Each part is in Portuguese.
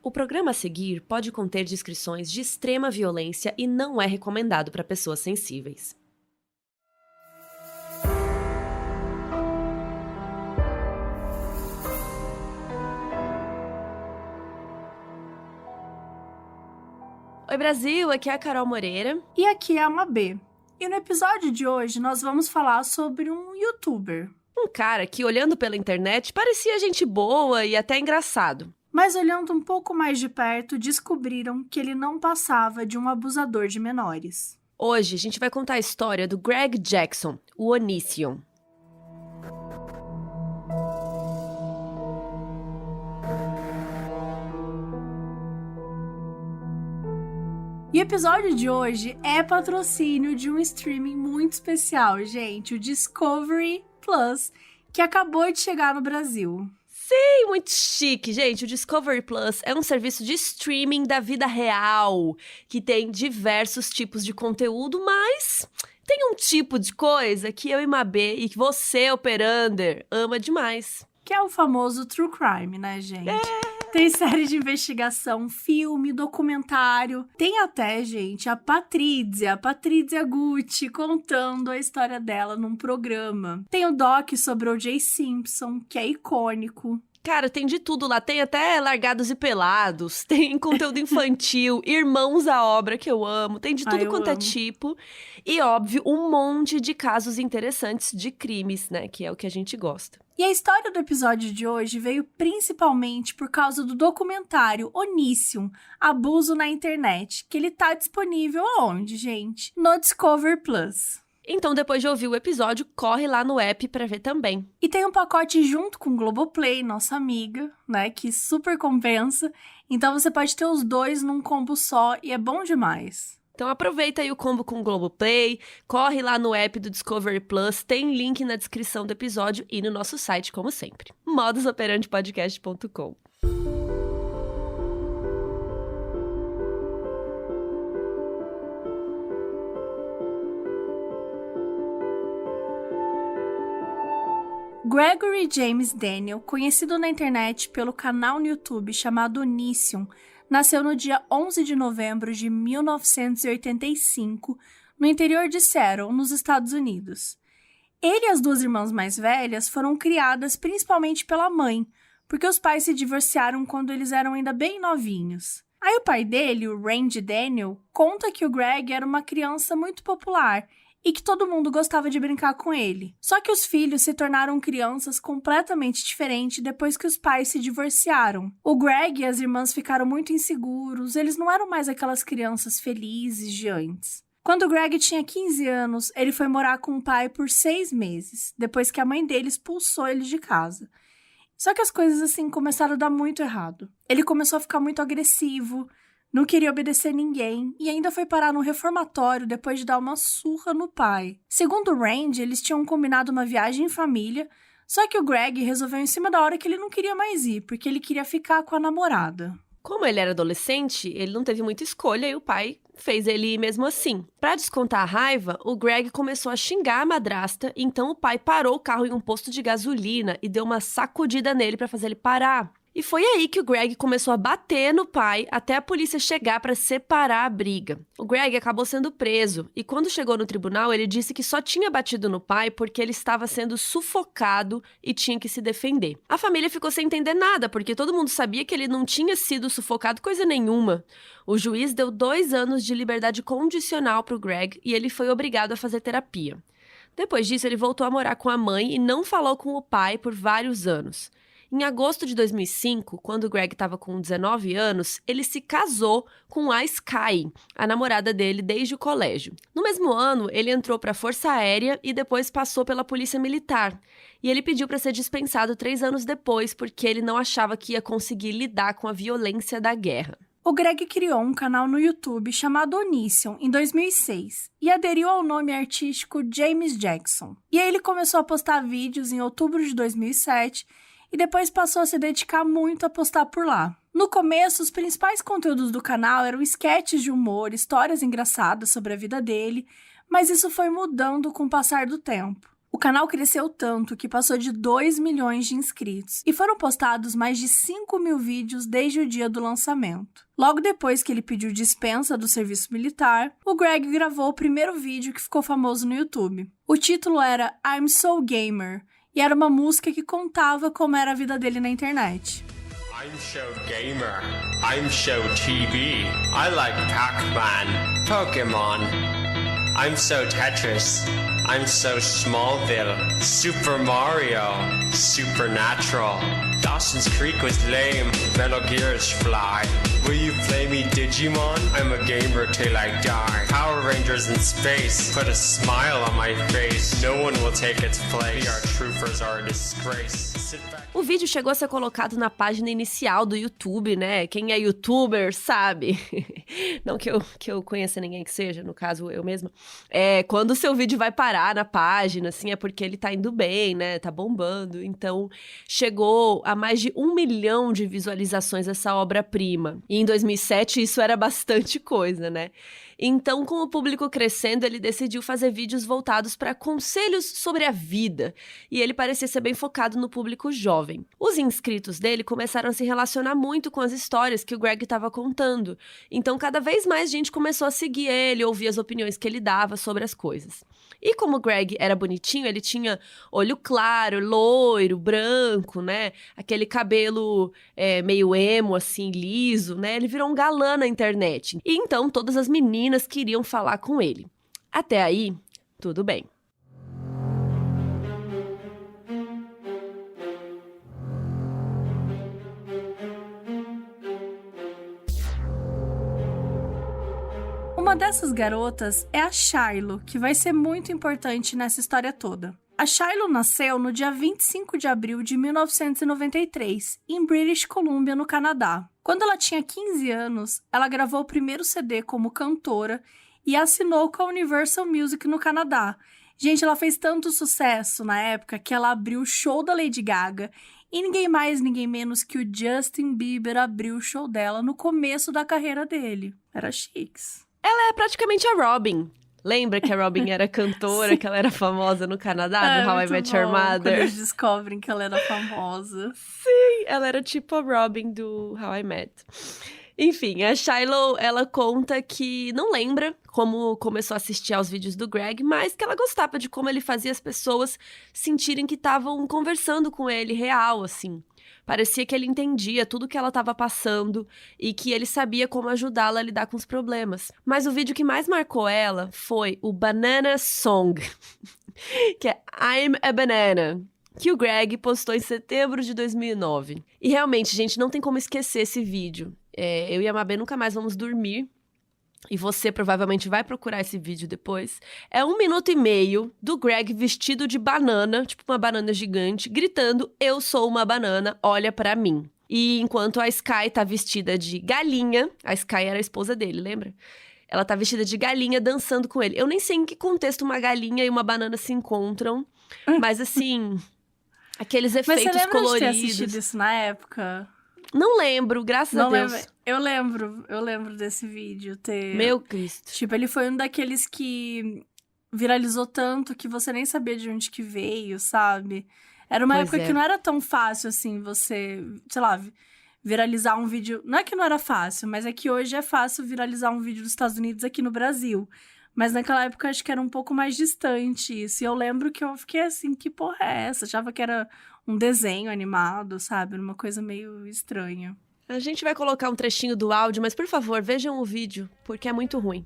O programa a seguir pode conter descrições de extrema violência e não é recomendado para pessoas sensíveis. Oi Brasil, aqui é a Carol Moreira. E aqui é a Mabê. E no episódio de hoje nós vamos falar sobre um youtuber. Um cara que, olhando pela internet, parecia gente boa e até engraçado. Mas olhando um pouco mais de perto, descobriram que ele não passava de um abusador de menores. Hoje a gente vai contar a história do Greg Jackson, o Onision. E o episódio de hoje é patrocínio de um streaming muito especial, gente, o Discovery Plus, que acabou de chegar no Brasil. Sim, muito chique, gente. O Discovery Plus é um serviço de streaming da vida real, que tem diversos tipos de conteúdo, mas tem um tipo de coisa que eu e Mabê e que você, Operander, ama demais. Que é o famoso True Crime, né, gente? Tem série de investigação, filme, documentário. Tem até, gente, a Patrícia Gucci, contando a história dela num programa. Tem o doc sobre O.J. Simpson, que é icônico. Cara, tem de tudo lá. Tem até Largados e Pelados, tem conteúdo infantil, Irmãos à Obra, que eu amo. Tem de tudo quanto é tipo. E, óbvio, um monte de casos interessantes de crimes, né? Que é o que a gente gosta. E a história do episódio de hoje veio principalmente por causa do documentário Onision, Abuso na Internet, que ele tá disponível aonde, gente? No Discovery Plus. Então, depois de ouvir o episódio, corre lá no app pra ver também. E tem um pacote junto com o Globoplay, nossa amiga, né, que super compensa. Então você pode ter os dois num combo só e é bom demais. Então aproveita aí o combo com o Globoplay, corre lá no app do Discovery Plus, tem link na descrição do episódio e no nosso site, como sempre, modusoperandepodcast.com. Gregory James Daniel, conhecido na internet pelo canal no YouTube chamado Onision, nasceu no dia 11 de novembro de 1985, no interior de Seattle, nos Estados Unidos. Ele e as duas irmãs mais velhas foram criadas principalmente pela mãe, porque os pais se divorciaram quando eles eram ainda bem novinhos. Aí o pai dele, o Randy Daniel, conta que o Greg era uma criança muito popular e que todo mundo gostava de brincar com ele. Só que os filhos se tornaram crianças completamente diferentes depois que os pais se divorciaram. O Greg e as irmãs ficaram muito inseguros, eles não eram mais aquelas crianças felizes de antes. Quando o Greg tinha 15 anos, ele foi morar com o pai por 6 meses, depois que a mãe dele expulsou ele de casa. Só que as coisas assim começaram a dar muito errado. Ele começou a ficar muito agressivo, não queria obedecer ninguém e ainda foi parar no reformatório depois de dar uma surra no pai. Segundo o Randy, eles tinham combinado uma viagem em família, só que o Greg resolveu em cima da hora que ele não queria mais ir, porque ele queria ficar com a namorada. Como ele era adolescente, ele não teve muita escolha e o pai fez ele ir mesmo assim. Pra descontar a raiva, o Greg começou a xingar a madrasta, então o pai parou o carro em um posto de gasolina e deu uma sacudida nele pra fazer ele parar. E foi aí que o Greg começou a bater no pai até a polícia chegar para separar a briga. O Greg acabou sendo preso e quando chegou no tribunal ele disse que só tinha batido no pai porque ele estava sendo sufocado e tinha que se defender. A família ficou sem entender nada porque todo mundo sabia que ele não tinha sido sufocado coisa nenhuma. O juiz deu 2 anos de liberdade condicional para o Greg e ele foi obrigado a fazer terapia. Depois disso ele voltou a morar com a mãe e não falou com o pai por vários anos. Em agosto de 2005, quando o Greg estava com 19 anos, ele se casou com a Sky, a namorada dele desde o colégio. No mesmo ano, ele entrou para a Força Aérea e depois passou pela Polícia Militar. E ele pediu para ser dispensado 3 anos depois, porque ele não achava que ia conseguir lidar com a violência da guerra. O Greg criou um canal no YouTube chamado Onision em 2006 e aderiu ao nome artístico James Jackson. E aí ele começou a postar vídeos em outubro de 2007 e depois passou a se dedicar muito a postar por lá. No começo, os principais conteúdos do canal eram sketches de humor, histórias engraçadas sobre a vida dele, mas isso foi mudando com o passar do tempo. O canal cresceu tanto que passou de 2 milhões de inscritos e foram postados mais de 5.000 vídeos desde o dia do lançamento. Logo depois que ele pediu dispensa do serviço militar, o Greg gravou o primeiro vídeo que ficou famoso no YouTube. O título era I'm So Gamer e era uma música que contava como era a vida dele na internet. I'm so gamer. I'm so TV. I like Pac-Man, Pokemon. I'm so Tetris. I'm so Smallville. Super Mario. Supernatural. Dawson's Creek was lame. Metal Gear's fly. Will you play me Digimon? I'm a gamer till I die. Power Rangers in space. Put a smile on my face. No one will take its place. Our troopers are a disgrace. O vídeo chegou a ser colocado na página inicial do YouTube, né? Quem é youtuber sabe. Não que eu conheça ninguém que seja, no caso eu mesma. Quando o seu vídeo vai parar na página, assim, é porque ele tá indo bem, né? Tá bombando. Então, chegou a mais de 1 milhão de visualizações essa obra-prima. E em 2007 isso era bastante coisa, né? Então, com o público crescendo, ele decidiu fazer vídeos voltados para conselhos sobre a vida. E ele parecia ser bem focado no público jovem. Os inscritos dele começaram a se relacionar muito com as histórias que o Greg estava contando. Então, cada vez mais gente começou a seguir ele, ouvir as opiniões que ele dava sobre as coisas. E como o Greg era bonitinho, ele tinha olho claro, loiro, branco, né? Aquele cabelo meio emo, assim, liso, né? Ele virou um galã na internet. E então todas as meninas queriam falar com ele. Até aí, tudo bem. Uma dessas garotas é a Shiloh, que vai ser muito importante nessa história toda. A Shiloh nasceu no dia 25 de abril de 1993, em British Columbia, no Canadá. Quando ela tinha 15 anos, ela gravou o primeiro CD como cantora e assinou com a Universal Music no Canadá. Gente, ela fez tanto sucesso na época que ela abriu o show da Lady Gaga e ninguém mais, ninguém menos que o Justin Bieber abriu o show dela no começo da carreira dele. Era chiques. Ela é praticamente a Robin. Lembra que a Robin era cantora, que ela era famosa no Canadá, no How I Met Your Mother? Quando eles descobrem que ela era famosa. Sim, ela era tipo a Robin do How I Met. Enfim, a Shiloh, ela conta que não lembra como começou a assistir aos vídeos do Greg, mas que ela gostava de como ele fazia as pessoas sentirem que estavam conversando com ele real, assim. Parecia que ele entendia tudo que ela estava passando e que ele sabia como ajudá-la a lidar com os problemas. Mas o vídeo que mais marcou ela foi o Banana Song, que é I'm a Banana, que o Greg postou em setembro de 2009. E realmente, gente, não tem como esquecer esse vídeo. Eu e a Mabê nunca mais vamos dormir. E você provavelmente vai procurar esse vídeo depois. É 1 minuto e meio do Greg vestido de banana, tipo uma banana gigante, gritando: "Eu sou uma banana, olha pra mim". E enquanto a Sky tá vestida de galinha, a Sky era a esposa dele, lembra? Ela tá vestida de galinha dançando com ele. Eu nem sei em que contexto uma galinha e uma banana se encontram, mas assim, aqueles efeitos coloridos. Mas você lembra de ter assistido isso na época? Não lembro, graças a Deus. Eu lembro desse vídeo ter... Meu Cristo. Tipo, ele foi um daqueles que viralizou tanto que você nem sabia de onde que veio, sabe? Era uma época que não era tão fácil, assim, você, sei lá, viralizar um vídeo... Não é que não era fácil, mas é que hoje é fácil viralizar um vídeo dos Estados Unidos aqui no Brasil. Mas naquela época acho que era um pouco mais distante isso. E eu lembro que eu fiquei assim, que porra é essa? Achava que era um desenho animado, sabe? Uma coisa meio estranha. A gente vai colocar um trechinho do áudio, mas por favor, vejam o vídeo, porque é muito ruim.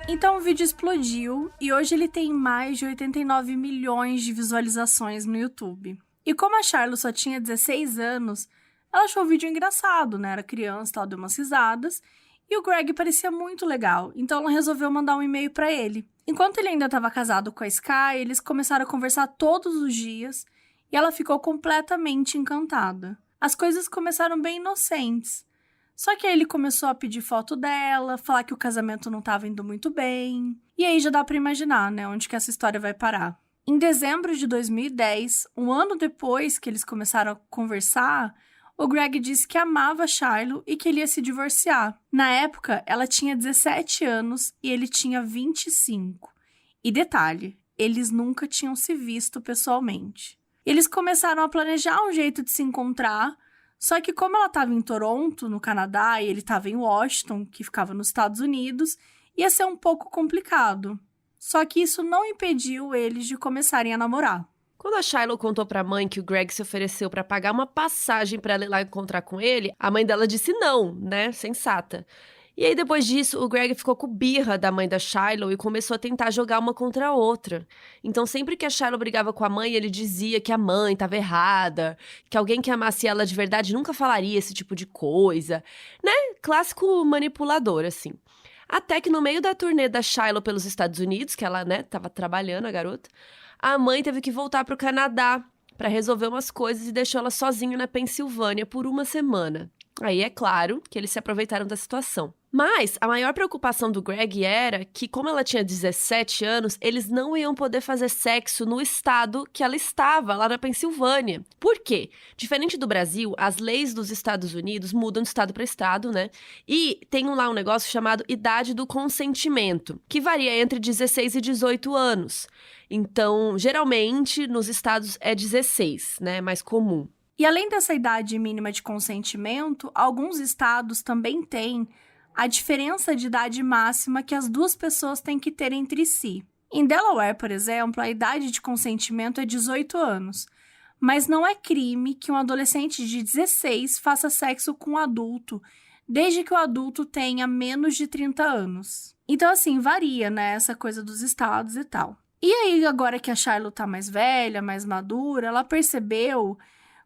Então o vídeo explodiu e hoje ele tem mais de 89 milhões de visualizações no YouTube. E como a Shiloh só tinha 16 anos, ela achou o vídeo engraçado, né? Era criança, tal, deu umas risadas. E o Greg parecia muito legal, então ela resolveu mandar um e-mail pra ele. Enquanto ele ainda estava casado com a Sky, eles começaram a conversar todos os dias e ela ficou completamente encantada. As coisas começaram bem inocentes. Só que aí ele começou a pedir foto dela, falar que o casamento não estava indo muito bem. E aí já dá pra imaginar, né, onde que essa história vai parar. Em dezembro de 2010, um ano depois que eles começaram a conversar, o Greg disse que amava a Shiloh e que ele ia se divorciar. Na época, ela tinha 17 anos e ele tinha 25. E detalhe, eles nunca tinham se visto pessoalmente. Eles começaram a planejar um jeito de se encontrar, só que como ela estava em Toronto, no Canadá, e ele estava em Washington, que ficava nos Estados Unidos, ia ser um pouco complicado. Só que isso não impediu eles de começarem a namorar. Quando a Shiloh contou pra mãe que o Greg se ofereceu pra pagar uma passagem pra ela ir lá encontrar com ele, a mãe dela disse não, né? Sensata. E aí, depois disso, o Greg ficou com birra da mãe da Shiloh e começou a tentar jogar uma contra a outra. Então, sempre que a Shiloh brigava com a mãe, ele dizia que a mãe estava errada, que alguém que amasse ela de verdade nunca falaria esse tipo de coisa, né? Clássico manipulador, assim. Até que no meio da turnê da Shiloh pelos Estados Unidos, que ela, né, tava trabalhando, a garota, a mãe teve que voltar pro Canadá para resolver umas coisas e deixou ela sozinha na Pensilvânia por uma semana. Aí é claro que eles se aproveitaram da situação. Mas a maior preocupação do Greg era que, como ela tinha 17 anos, eles não iam poder fazer sexo no estado que ela estava, lá na Pensilvânia. Por quê? Diferente do Brasil, as leis dos Estados Unidos mudam de estado para estado, né? E tem lá um negócio chamado idade do consentimento, que varia entre 16 e 18 anos. Então, geralmente, nos estados é 16, né? Mais comum. E além dessa idade mínima de consentimento, alguns estados também têm a diferença de idade máxima que as duas pessoas têm que ter entre si. Em Delaware, por exemplo, a idade de consentimento é 18 anos, mas não é crime que um adolescente de 16 faça sexo com um adulto, desde que o adulto tenha menos de 30 anos. Então, assim, varia, né, essa coisa dos estados e tal. E aí, agora que a Shiloh tá mais velha, mais madura, ela percebeu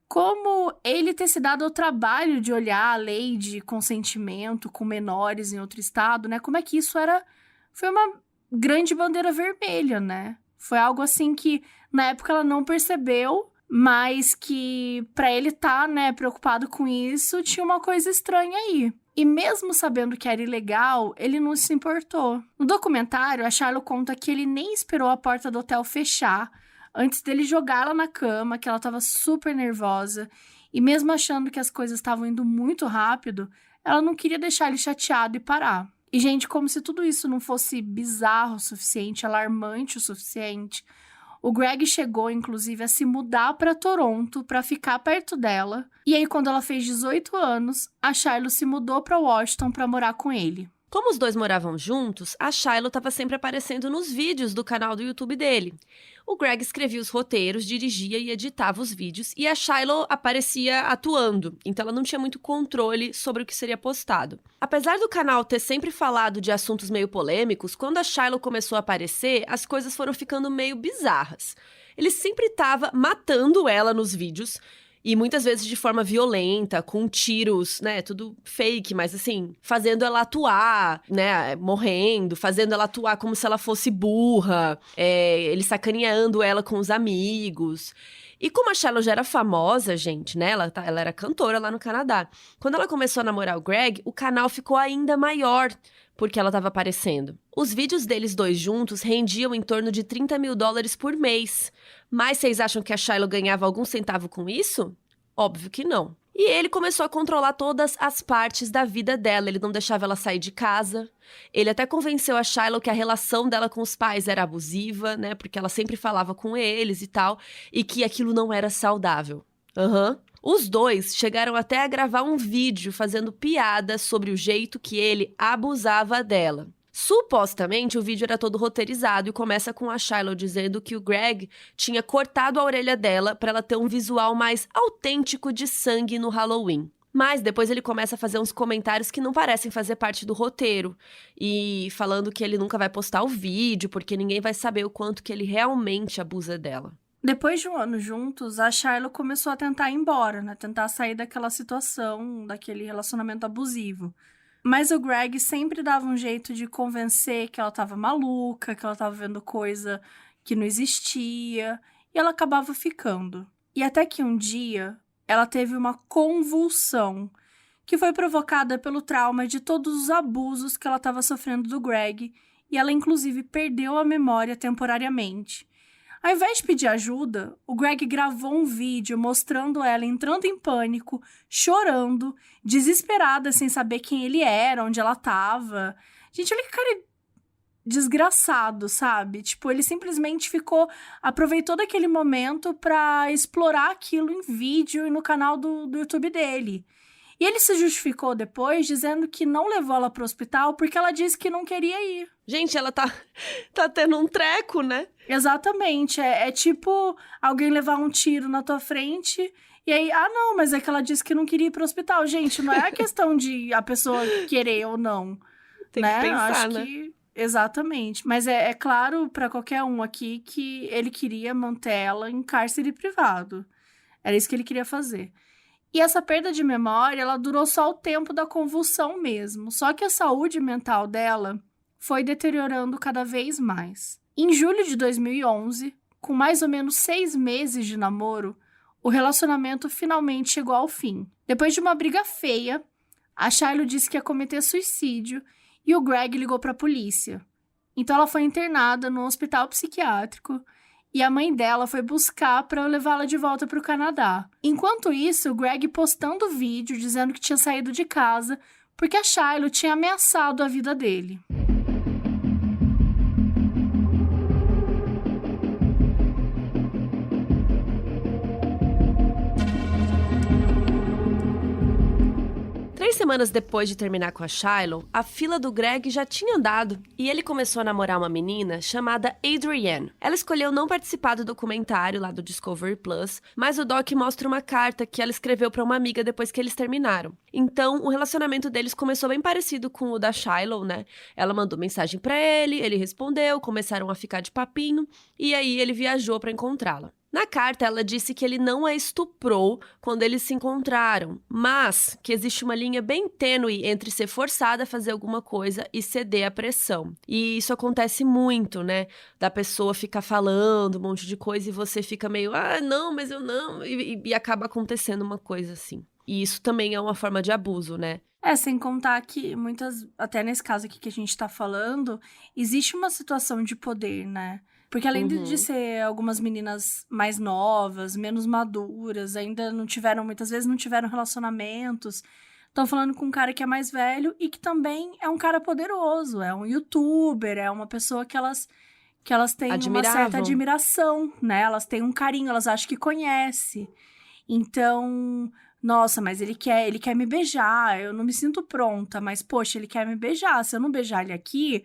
como ele ter se dado ao trabalho de olhar a lei de consentimento com menores em outro estado, né? Como é que isso foi uma grande bandeira vermelha, né? Foi algo assim que, na época, ela não percebeu, mas que, pra ele estar, né, preocupado com isso, tinha uma coisa estranha aí. E mesmo sabendo que era ilegal, ele não se importou. No documentário, a Shiloh conta que ele nem esperou a porta do hotel fechar antes dele jogá-la na cama, que ela estava super nervosa. E mesmo achando que as coisas estavam indo muito rápido, ela não queria deixar ele chateado e parar. E, gente, como se tudo isso não fosse bizarro o suficiente, alarmante o suficiente, o Greg chegou, inclusive, a se mudar para Toronto para ficar perto dela. E aí, quando ela fez 18 anos, a Shiloh se mudou para Washington para morar com ele. Como os dois moravam juntos, a Shiloh estava sempre aparecendo nos vídeos do canal do YouTube dele. O Greg escrevia os roteiros, dirigia e editava os vídeos, e a Shiloh aparecia atuando, então ela não tinha muito controle sobre o que seria postado. Apesar do canal ter sempre falado de assuntos meio polêmicos, quando a Shiloh começou a aparecer, as coisas foram ficando meio bizarras. Ele sempre estava matando ela nos vídeos, e muitas vezes de forma violenta, com tiros, né, tudo fake, mas assim, fazendo ela atuar, né, morrendo, fazendo ela atuar como se ela fosse burra, ele sacaneando ela com os amigos. E como a Shiloh já era famosa, gente, né, ela era cantora lá no Canadá. Quando ela começou a namorar o Greg, o canal ficou ainda maior, porque ela estava aparecendo. Os vídeos deles dois juntos rendiam em torno de $30 mil por mês. Mas vocês acham que a Shiloh ganhava algum centavo com isso? Óbvio que não. E ele começou a controlar todas as partes da vida dela. Ele não deixava ela sair de casa. Ele até convenceu a Shiloh que a relação dela com os pais era abusiva, né? Porque ela sempre falava com eles e tal. E que aquilo não era saudável. Os dois chegaram até a gravar um vídeo fazendo piada sobre o jeito que ele abusava dela. Supostamente, o vídeo era todo roteirizado e começa com a Shiloh dizendo que o Greg tinha cortado a orelha dela para ela ter um visual mais autêntico de sangue no Halloween. Mas depois ele começa a fazer uns comentários que não parecem fazer parte do roteiro. E falando que ele nunca vai postar o vídeo, porque ninguém vai saber o quanto que ele realmente abusa dela. Depois de um ano juntos, a Shiloh começou a tentar ir embora, né? Tentar sair daquela situação, daquele relacionamento abusivo. Mas o Greg sempre dava um jeito de convencer que ela estava maluca, que ela estava vendo coisa que não existia, e ela acabava ficando. E até que um dia, ela teve uma convulsão, que foi provocada pelo trauma de todos os abusos que ela estava sofrendo do Greg, e ela inclusive perdeu a memória temporariamente. Ao invés de pedir ajuda, o Greg gravou um vídeo mostrando ela entrando em pânico, chorando, desesperada, sem saber quem ele era, onde ela estava. Gente, olha que cara desgraçado, sabe? Tipo, ele simplesmente aproveitou daquele momento pra explorar aquilo em vídeo e no canal do YouTube dele. E ele se justificou depois, dizendo que não levou ela pro hospital porque ela disse que não queria ir. Gente, ela tá tendo um treco, né? Exatamente. É tipo alguém levar um tiro na tua frente e aí, não, mas é que ela disse que não queria ir pro hospital. Gente, não é a questão de a pessoa querer ou não. Tem né? que pensar, Acho né? que... Exatamente. Mas é claro pra qualquer um aqui que ele queria manter ela em cárcere privado. Era isso que ele queria fazer. E essa perda de memória, ela durou só o tempo da convulsão mesmo. Só que a saúde mental dela foi deteriorando cada vez mais. Em julho de 2011, com mais ou menos 6 meses de namoro, o relacionamento finalmente chegou ao fim. Depois de uma briga feia, a Shiloh disse que ia cometer suicídio e o Greg ligou para a polícia. Então ela foi internada no hospital psiquiátrico e a mãe dela foi buscar para levá-la de volta para o Canadá. Enquanto isso, o Greg postando vídeo dizendo que tinha saído de casa porque a Shiloh tinha ameaçado a vida dele. Semanas depois de terminar com a Shiloh, a fila do Greg já tinha andado e ele começou a namorar uma menina chamada Adrienne. Ela escolheu não participar do documentário lá do Discovery Plus, mas o doc mostra uma carta que ela escreveu para uma amiga depois que eles terminaram. Então, o relacionamento deles começou bem parecido com o da Shiloh, né? Ela mandou mensagem para ele respondeu, começaram a ficar de papinho e aí ele viajou para encontrá-la. Na carta, ela disse que ele não a estuprou quando eles se encontraram, mas que existe uma linha bem tênue entre ser forçada a fazer alguma coisa e ceder à pressão. E isso acontece muito, né? Da pessoa ficar falando um monte de coisa e você fica meio, não, mas eu não, e acaba acontecendo uma coisa assim. E isso também é uma forma de abuso, né? Sem contar que até nesse caso aqui que a gente tá falando, existe uma situação de poder, né? Porque além de ser algumas meninas mais novas, menos maduras, ainda muitas vezes não tiveram relacionamentos, estão falando com um cara que é mais velho e que também é um cara poderoso, é um youtuber, é uma pessoa que elas têm uma certa admiração, né? Elas têm um carinho, elas acham que conhece. Então, nossa, mas ele quer me beijar, eu não me sinto pronta, mas poxa, ele quer me beijar, se eu não beijar ele aqui,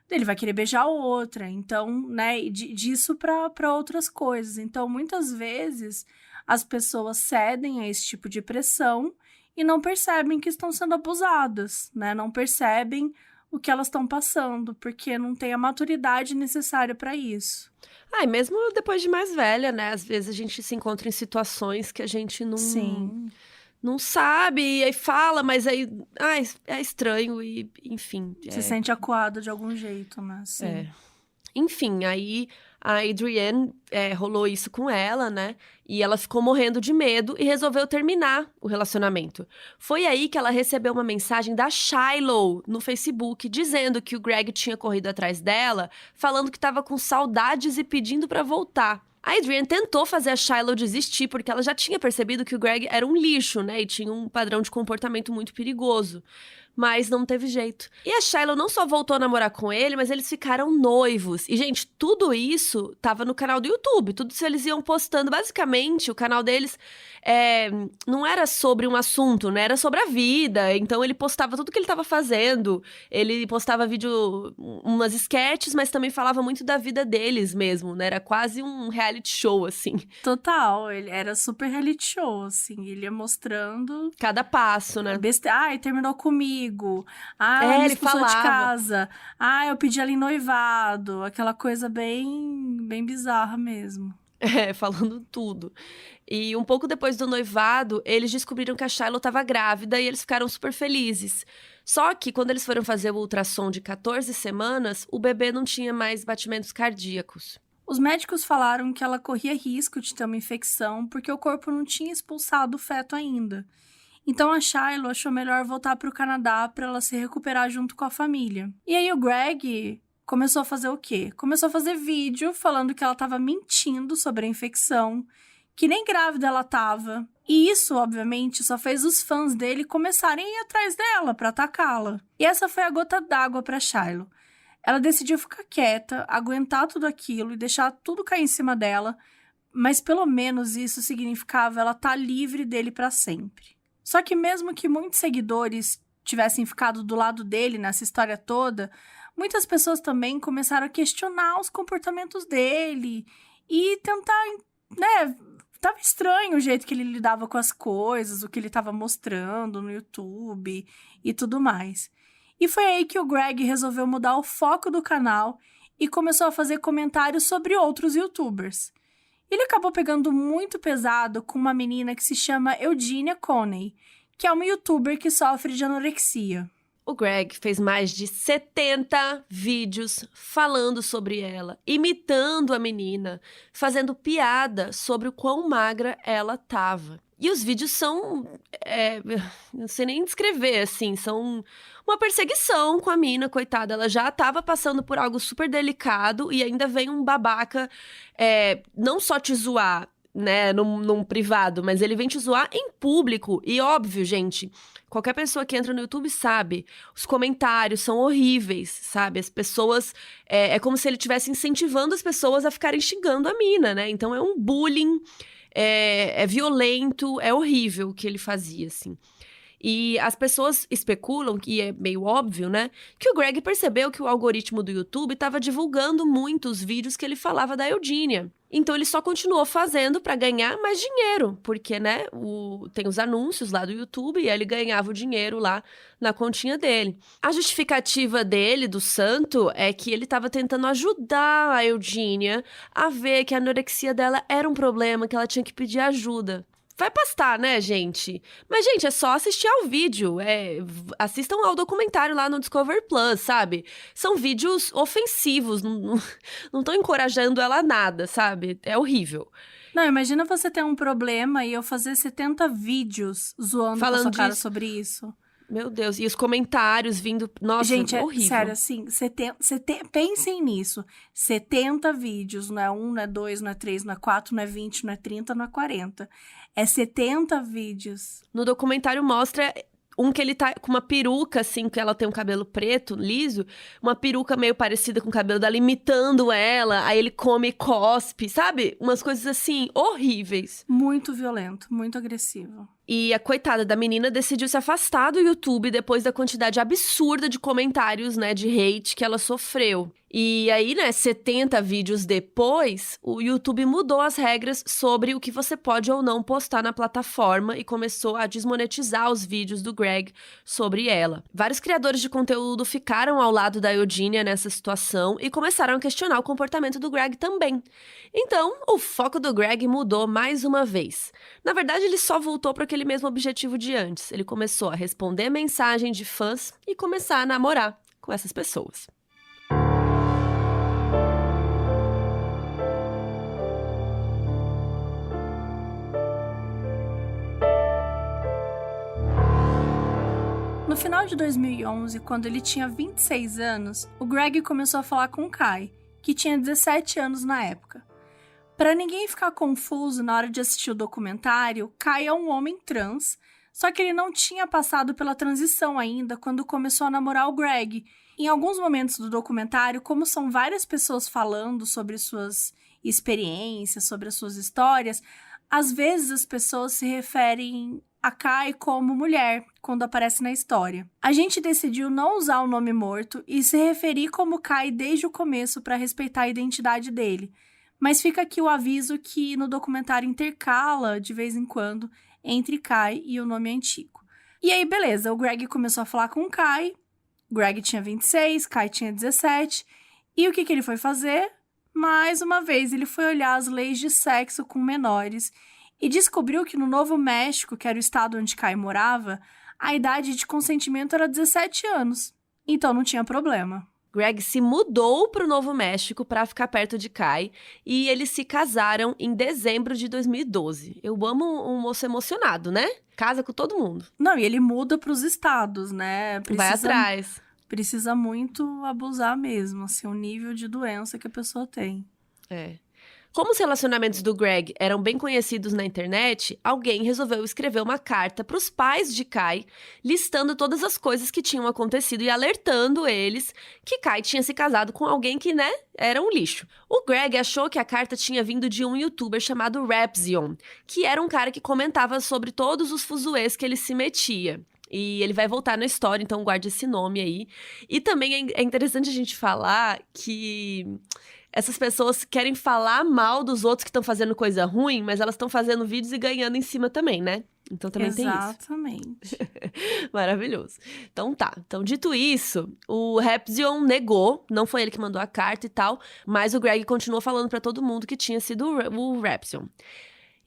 ele vai querer beijar outra, então, né, disso para outras coisas. Então, muitas vezes, as pessoas cedem a esse tipo de pressão e não percebem que estão sendo abusadas, né, não percebem o que elas estão passando, porque não tem a maturidade necessária para isso. E mesmo depois de mais velha, né, às vezes a gente se encontra em situações que a gente não... Sim. Não sabe, e aí fala, mas aí é estranho e, enfim. Se sente acuado de algum jeito, né? Sim. Enfim, aí a Adrienne rolou isso com ela, né? E ela ficou morrendo de medo e resolveu terminar o relacionamento. Foi aí que ela recebeu uma mensagem da Shiloh no Facebook, dizendo que o Greg tinha corrido atrás dela, falando que estava com saudades e pedindo para voltar. A Adrienne tentou fazer a Shiloh desistir, porque ela já tinha percebido que o Greg era um lixo, né? E tinha um padrão de comportamento muito perigoso. Mas não teve jeito. E a Shiloh não só voltou a namorar com ele, mas eles ficaram noivos. E, gente, tudo isso tava no canal do YouTube. Tudo isso eles iam postando. Basicamente, o canal deles não era sobre um assunto, né? Era sobre a vida. Então, ele postava tudo que ele tava fazendo. Ele postava vídeo, umas sketches, mas também falava muito da vida deles mesmo, né? Era quase um reality show, assim. Total, ele era super reality show, assim. Ele ia mostrando... Cada passo, né? Terminou comigo. Ele expulsou de falava. casa. Eu pedi ela em noivado. Aquela coisa bem, bem bizarra mesmo. Falando tudo. E um pouco depois do noivado, eles descobriram que a Shiloh estava grávida e eles ficaram super felizes. Só que quando eles foram fazer o ultrassom de 14 semanas, o bebê não tinha mais batimentos cardíacos. Os médicos falaram que ela corria risco de ter uma infecção porque o corpo não tinha expulsado o feto ainda. Então a Shiloh achou melhor voltar para o Canadá para ela se recuperar junto com a família. E aí o Greg começou a fazer o quê? Começou a fazer vídeo falando que ela estava mentindo sobre a infecção, que nem grávida ela estava. E isso, obviamente, só fez os fãs dele começarem a ir atrás dela para atacá-la. E essa foi a gota d'água para Shiloh. Ela decidiu ficar quieta, aguentar tudo aquilo e deixar tudo cair em cima dela, mas pelo menos isso significava ela estar livre dele para sempre. Só que mesmo que muitos seguidores tivessem ficado do lado dele nessa história toda, muitas pessoas também começaram a questionar os comportamentos dele e tentar, tava estranho o jeito que ele lidava com as coisas, o que ele estava mostrando no YouTube e tudo mais. E foi aí que o Greg resolveu mudar o foco do canal e começou a fazer comentários sobre outros YouTubers. Ele acabou pegando muito pesado com uma menina que se chama Eugenia Coney, que é uma YouTuber que sofre de anorexia. O Greg fez mais de 70 vídeos falando sobre ela, imitando a menina, fazendo piada sobre o quão magra ela tava. E os vídeos são, não sei nem descrever, assim, são uma perseguição com a mina, coitada. Ela já tava passando por algo super delicado e ainda vem um babaca, não só te zoar, né, num privado, mas ele vem te zoar em público. E óbvio, gente, qualquer pessoa que entra no YouTube sabe, os comentários são horríveis, sabe? As pessoas, é como se ele estivesse incentivando as pessoas a ficarem xingando a mina, né? Então é um bullying, é violento, é horrível o que ele fazia, assim. E as pessoas especulam, que é meio óbvio, né? Que o Greg percebeu que o algoritmo do YouTube estava divulgando muito os vídeos que ele falava da Eugenia. Então ele só continuou fazendo para ganhar mais dinheiro, porque, né, tem os anúncios lá do YouTube e ele ganhava o dinheiro lá na continha dele. A justificativa dele, do santo, é que ele estava tentando ajudar a Eugenia a ver que a anorexia dela era um problema, que ela tinha que pedir ajuda. Vai pastar, né, gente? Mas, gente, é só assistir ao vídeo. Assistam ao documentário lá no Discovery Plus, sabe? São vídeos ofensivos, não tô encorajando ela a nada, sabe? É horrível. Não, imagina você ter um problema e eu fazer 70 vídeos zoando com a sua cara sobre isso. Meu Deus, e os comentários vindo... Nossa, gente, horrível. Sério, assim, pensem nisso. 70 vídeos, não é 1, não é 2, não é 3, não é 4, não é 20, não é 30, não é 40. É 70 vídeos. No documentário mostra um que ele tá com uma peruca, assim, que ela tem um cabelo preto, liso, uma peruca meio parecida com o cabelo dela, imitando ela, aí ele come e cospe, sabe? Umas coisas, assim, horríveis. Muito violento, muito agressivo. E a coitada da menina decidiu se afastar do YouTube depois da quantidade absurda de comentários, né, de hate que ela sofreu. E aí, né, 70 vídeos depois, o YouTube mudou as regras sobre o que você pode ou não postar na plataforma e começou a desmonetizar os vídeos do Greg sobre ela. Vários criadores de conteúdo ficaram ao lado da Eugenia nessa situação e começaram a questionar o comportamento do Greg também. Então, o foco do Greg mudou mais uma vez. Na verdade, ele só voltou para aquele mesmo objetivo de antes. Ele começou a responder mensagem de fãs e começar a namorar com essas pessoas. No final de 2011, quando ele tinha 26 anos, o Greg começou a falar com Kai, que tinha 17 anos na época. Para ninguém ficar confuso na hora de assistir o documentário, Kai é um homem trans, só que ele não tinha passado pela transição ainda quando começou a namorar o Greg. Em alguns momentos do documentário, como são várias pessoas falando sobre suas experiências, sobre as suas histórias, às vezes as pessoas se referem a Kai como mulher, quando aparece na história. A gente decidiu não usar o nome morto e se referir como Kai desde o começo para respeitar a identidade dele. Mas fica aqui o aviso que no documentário intercala, de vez em quando, entre Kai e o nome antigo. E aí, beleza, o Greg começou a falar com o Kai. Greg tinha 26, Kai tinha 17. E o que ele foi fazer? Mais uma vez, ele foi olhar as leis de sexo com menores e descobriu que no Novo México, que era o estado onde Kai morava, a idade de consentimento era 17 anos. Então não tinha problema. Greg se mudou para o Novo México para ficar perto de Kai e eles se casaram em dezembro de 2012. Eu amo um moço emocionado, né? Casa com todo mundo. Não, e ele muda para os estados, né? Vai atrás. precisa muito abusar mesmo, assim, o nível de doença que a pessoa tem. É. Como os relacionamentos do Greg eram bem conhecidos na internet, alguém resolveu escrever uma carta para os pais de Kai, listando todas as coisas que tinham acontecido e alertando eles que Kai tinha se casado com alguém que, né, era um lixo. O Greg achou que a carta tinha vindo de um youtuber chamado Rapzion, que era um cara que comentava sobre todos os fuzuês que ele se metia. E ele vai voltar na história, então guarde esse nome aí. E também é interessante a gente falar que essas pessoas querem falar mal dos outros que estão fazendo coisa ruim, mas elas estão fazendo vídeos e ganhando em cima também, né? Então também tem isso. Exatamente. Maravilhoso. Então tá. Então, dito isso, o Rapzion negou, não foi ele que mandou a carta e tal, mas o Greg continuou falando pra todo mundo que tinha sido o Rapzion.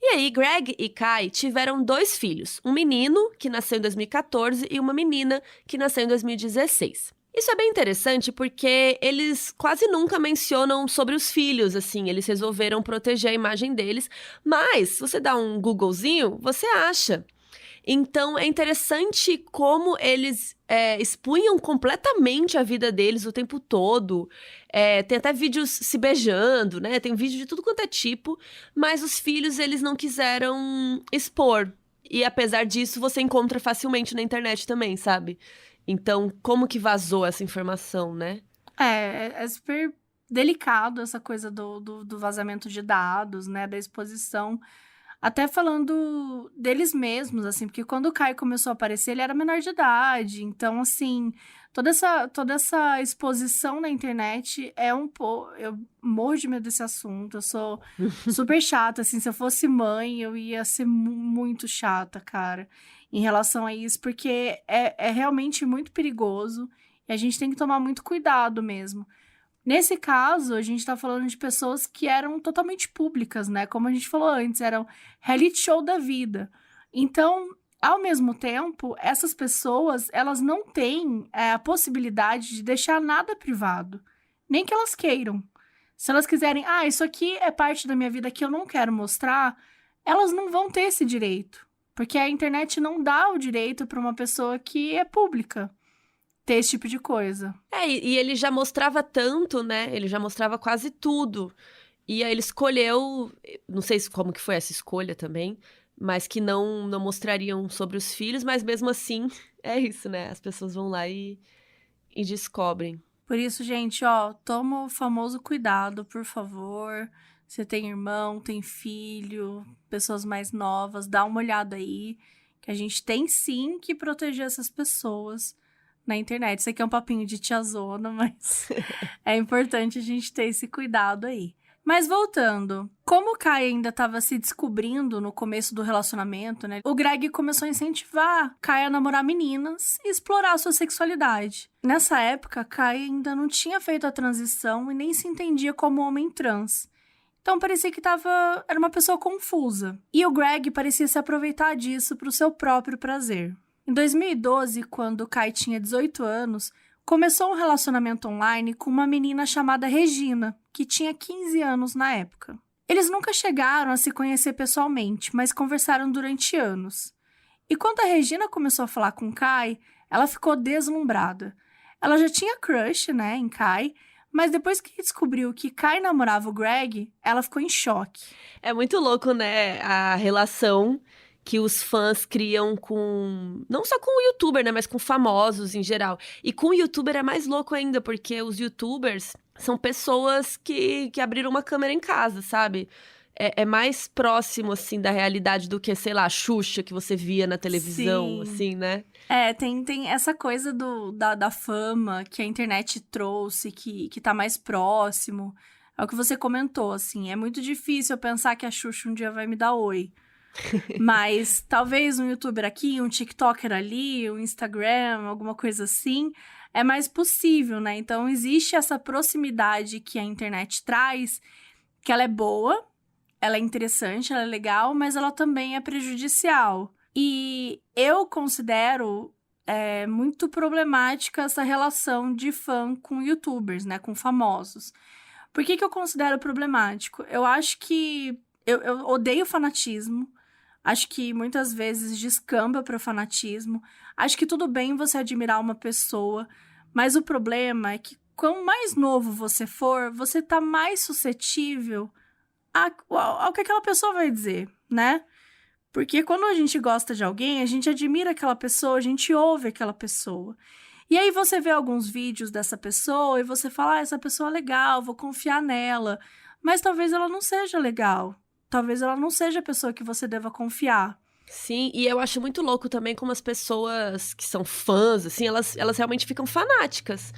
E aí, Greg e Kai tiveram 2 filhos, um menino, que nasceu em 2014, e uma menina, que nasceu em 2016. Isso é bem interessante porque eles quase nunca mencionam sobre os filhos, assim, eles resolveram proteger a imagem deles, mas se você dá um Googlezinho, você acha. Então, é interessante como eles expunham completamente a vida deles o tempo todo. Tem até vídeos se beijando, né? Tem vídeo de tudo quanto é tipo. Mas os filhos, eles não quiseram expor. E apesar disso, você encontra facilmente na internet também, sabe? Então, como que vazou essa informação, né? É super delicado essa coisa do vazamento de dados, né? Da exposição. Até falando deles mesmos, assim, porque quando o Kai começou a aparecer, ele era menor de idade. Então, assim, toda essa exposição na internet é um pouco... Eu morro de medo desse assunto, eu sou super chata, assim. Se eu fosse mãe, eu ia ser muito chata, cara, em relação a isso, porque é realmente muito perigoso e a gente tem que tomar muito cuidado mesmo. Nesse caso, a gente tá falando de pessoas que eram totalmente públicas, né? Como a gente falou antes, eram reality show da vida. Então, ao mesmo tempo, essas pessoas, elas não têm a possibilidade de deixar nada privado. Nem que elas queiram. Se elas quiserem, isso aqui é parte da minha vida que eu não quero mostrar, elas não vão ter esse direito. Porque a internet não dá o direito para uma pessoa que é pública ter esse tipo de coisa. E ele já mostrava tanto, né? Ele já mostrava quase tudo. E aí ele escolheu, não sei como que foi essa escolha também, mas que não mostrariam sobre os filhos, mas mesmo assim, é isso, né? As pessoas vão lá e descobrem. Por isso, gente, toma o famoso cuidado, por favor. Você tem irmão, tem filho, pessoas mais novas, dá uma olhada aí, que a gente tem sim que proteger essas pessoas na internet. Isso aqui é um papinho de tiazona, mas é importante a gente ter esse cuidado aí. Mas voltando, como o Kai ainda estava se descobrindo no começo do relacionamento, né? O Greg começou a incentivar Kai a namorar meninas e explorar a sua sexualidade. Nessa época, Kai ainda não tinha feito a transição e nem se entendia como homem trans. Então parecia que era uma pessoa confusa. E o Greg parecia se aproveitar disso para o seu próprio prazer. Em 2012, quando Kai tinha 18 anos, começou um relacionamento online com uma menina chamada Regina, que tinha 15 anos na época. Eles nunca chegaram a se conhecer pessoalmente, mas conversaram durante anos. E quando a Regina começou a falar com Kai, ela ficou deslumbrada. Ela já tinha crush, né, em Kai, mas depois que descobriu que Kai namorava o Greg, ela ficou em choque. É muito louco, né, a relação que os fãs criam com... Não só com o youtuber, né? Mas com famosos em geral. E com o youtuber é mais louco ainda, porque os youtubers são pessoas que abriram uma câmera em casa, sabe? É mais próximo, assim, da realidade do que, sei lá, a Xuxa que você via na televisão, Sim. assim, né? Tem essa coisa da fama que a internet trouxe, que tá mais próximo. É o que você comentou, assim. É muito difícil eu pensar que a Xuxa um dia vai me dar oi. Mas talvez um youtuber aqui, um tiktoker ali, um Instagram, alguma coisa assim, é mais possível, né? Então existe essa proximidade que a internet traz, que ela é boa, ela é interessante, ela é legal, mas ela também é prejudicial. E eu considero muito problemática essa relação de fã com youtubers, né? Com famosos. Por que eu considero problemático? Eu acho que... Eu odeio fanatismo. Acho que muitas vezes descamba para o fanatismo. Acho que tudo bem você admirar uma pessoa, Mas o problema é que quanto mais novo você for, você tá mais suscetível ao que aquela pessoa vai dizer, né? Porque quando a gente gosta de alguém, a gente admira aquela pessoa, a gente ouve aquela pessoa. E aí você vê alguns vídeos dessa pessoa e você fala, essa pessoa é legal, vou confiar nela. Mas talvez ela não seja legal. Talvez ela não seja a pessoa que você deva confiar. Sim, e eu acho muito louco também como as pessoas que são fãs, assim, elas realmente ficam fanáticas.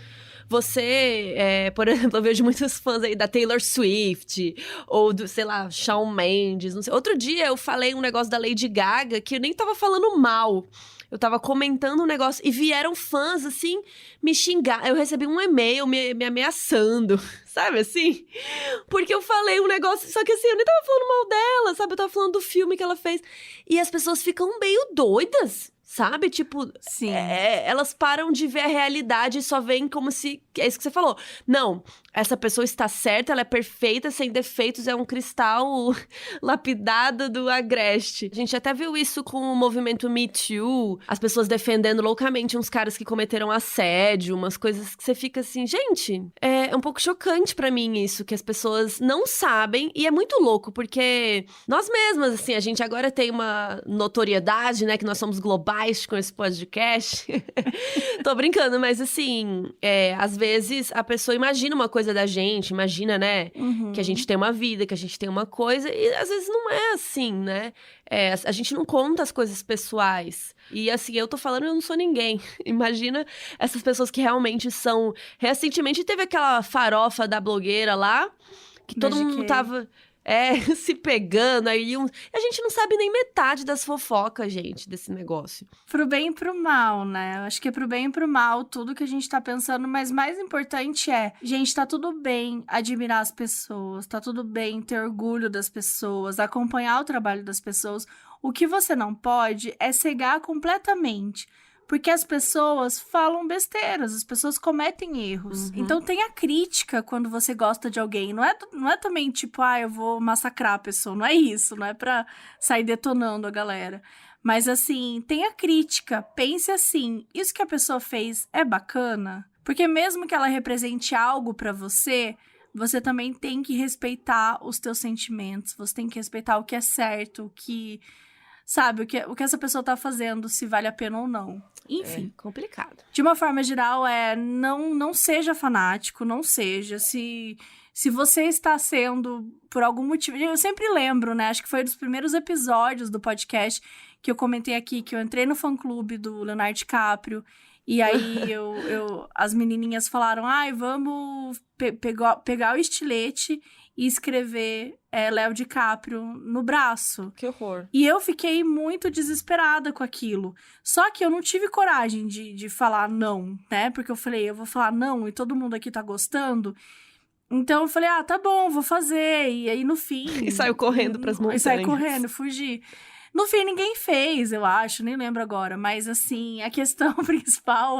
Você, por exemplo, eu vejo muitos fãs aí da Taylor Swift, ou do, sei lá, Shawn Mendes, não sei. Outro dia eu falei um negócio da Lady Gaga que eu nem tava falando mal. Eu tava comentando um negócio e vieram fãs, assim, me xingar. Eu recebi um e-mail me ameaçando, sabe assim? Porque eu falei um negócio, só que assim, eu nem tava falando mal dela, sabe? Eu tava falando do filme que ela fez. E as pessoas ficam meio doidas, sabe? Tipo, Sim. Elas param de ver a realidade e só veem como se... É isso que você falou. Não, essa pessoa está certa, ela é perfeita, sem defeitos, é um cristal lapidado do Agreste. A gente até viu isso com o movimento Me Too, as pessoas defendendo loucamente uns caras que cometeram assédio, umas coisas que você fica assim, gente, é um pouco chocante pra mim isso, que as pessoas não sabem, e é muito louco, porque nós mesmas, assim, a gente agora tem uma notoriedade, né, que nós somos globais com esse podcast. Tô brincando, mas assim, às vezes a pessoa imagina uma coisa da gente, imagina, né, que a gente tem uma vida, que a gente tem uma coisa, e às vezes não é assim, né? A gente não conta as coisas pessoais. E assim, eu tô falando, eu não sou ninguém. Imagina essas pessoas que realmente são... Recentemente teve aquela farofa da blogueira lá, que todo mundo tava... se pegando, aí a gente não sabe nem metade das fofocas, gente, desse negócio. Pro bem e pro mal, né? Eu acho que é pro bem e pro mal tudo que a gente tá pensando, mas mais importante gente, tá tudo bem admirar as pessoas, tá tudo bem ter orgulho das pessoas, acompanhar o trabalho das pessoas. O que você não pode é cegar completamente. Porque as pessoas falam besteiras, as pessoas cometem erros. Então tem a crítica quando você gosta de alguém. Não é também tipo, eu vou massacrar a pessoa. Não é isso, não é pra sair detonando a galera. Mas assim, tem a crítica. Pense assim, isso que a pessoa fez é bacana? Porque mesmo que ela represente algo pra você, você também tem que respeitar os teus sentimentos. Você tem que respeitar o que é certo, o que... Sabe, o que essa pessoa tá fazendo, se vale a pena ou não. Enfim. É complicado. De uma forma geral, não seja fanático, não seja. Se você está sendo, por algum motivo... Eu sempre lembro, né? Acho que foi dos primeiros episódios do podcast que eu comentei aqui, que eu entrei no fã-clube do Leonardo DiCaprio. E aí, as menininhas falaram, vamos pegar o estilete e escrever Léo DiCaprio no braço. Que horror. E eu fiquei muito desesperada com aquilo. Só que eu não tive coragem de falar não, né? Porque eu falei, eu vou falar não e todo mundo aqui tá gostando. Então eu falei, tá bom, vou fazer. E aí no fim... E saiu correndo pras montanhas. E saí correndo, fugi. No fim ninguém fez, eu acho, nem lembro agora. Mas assim, a questão principal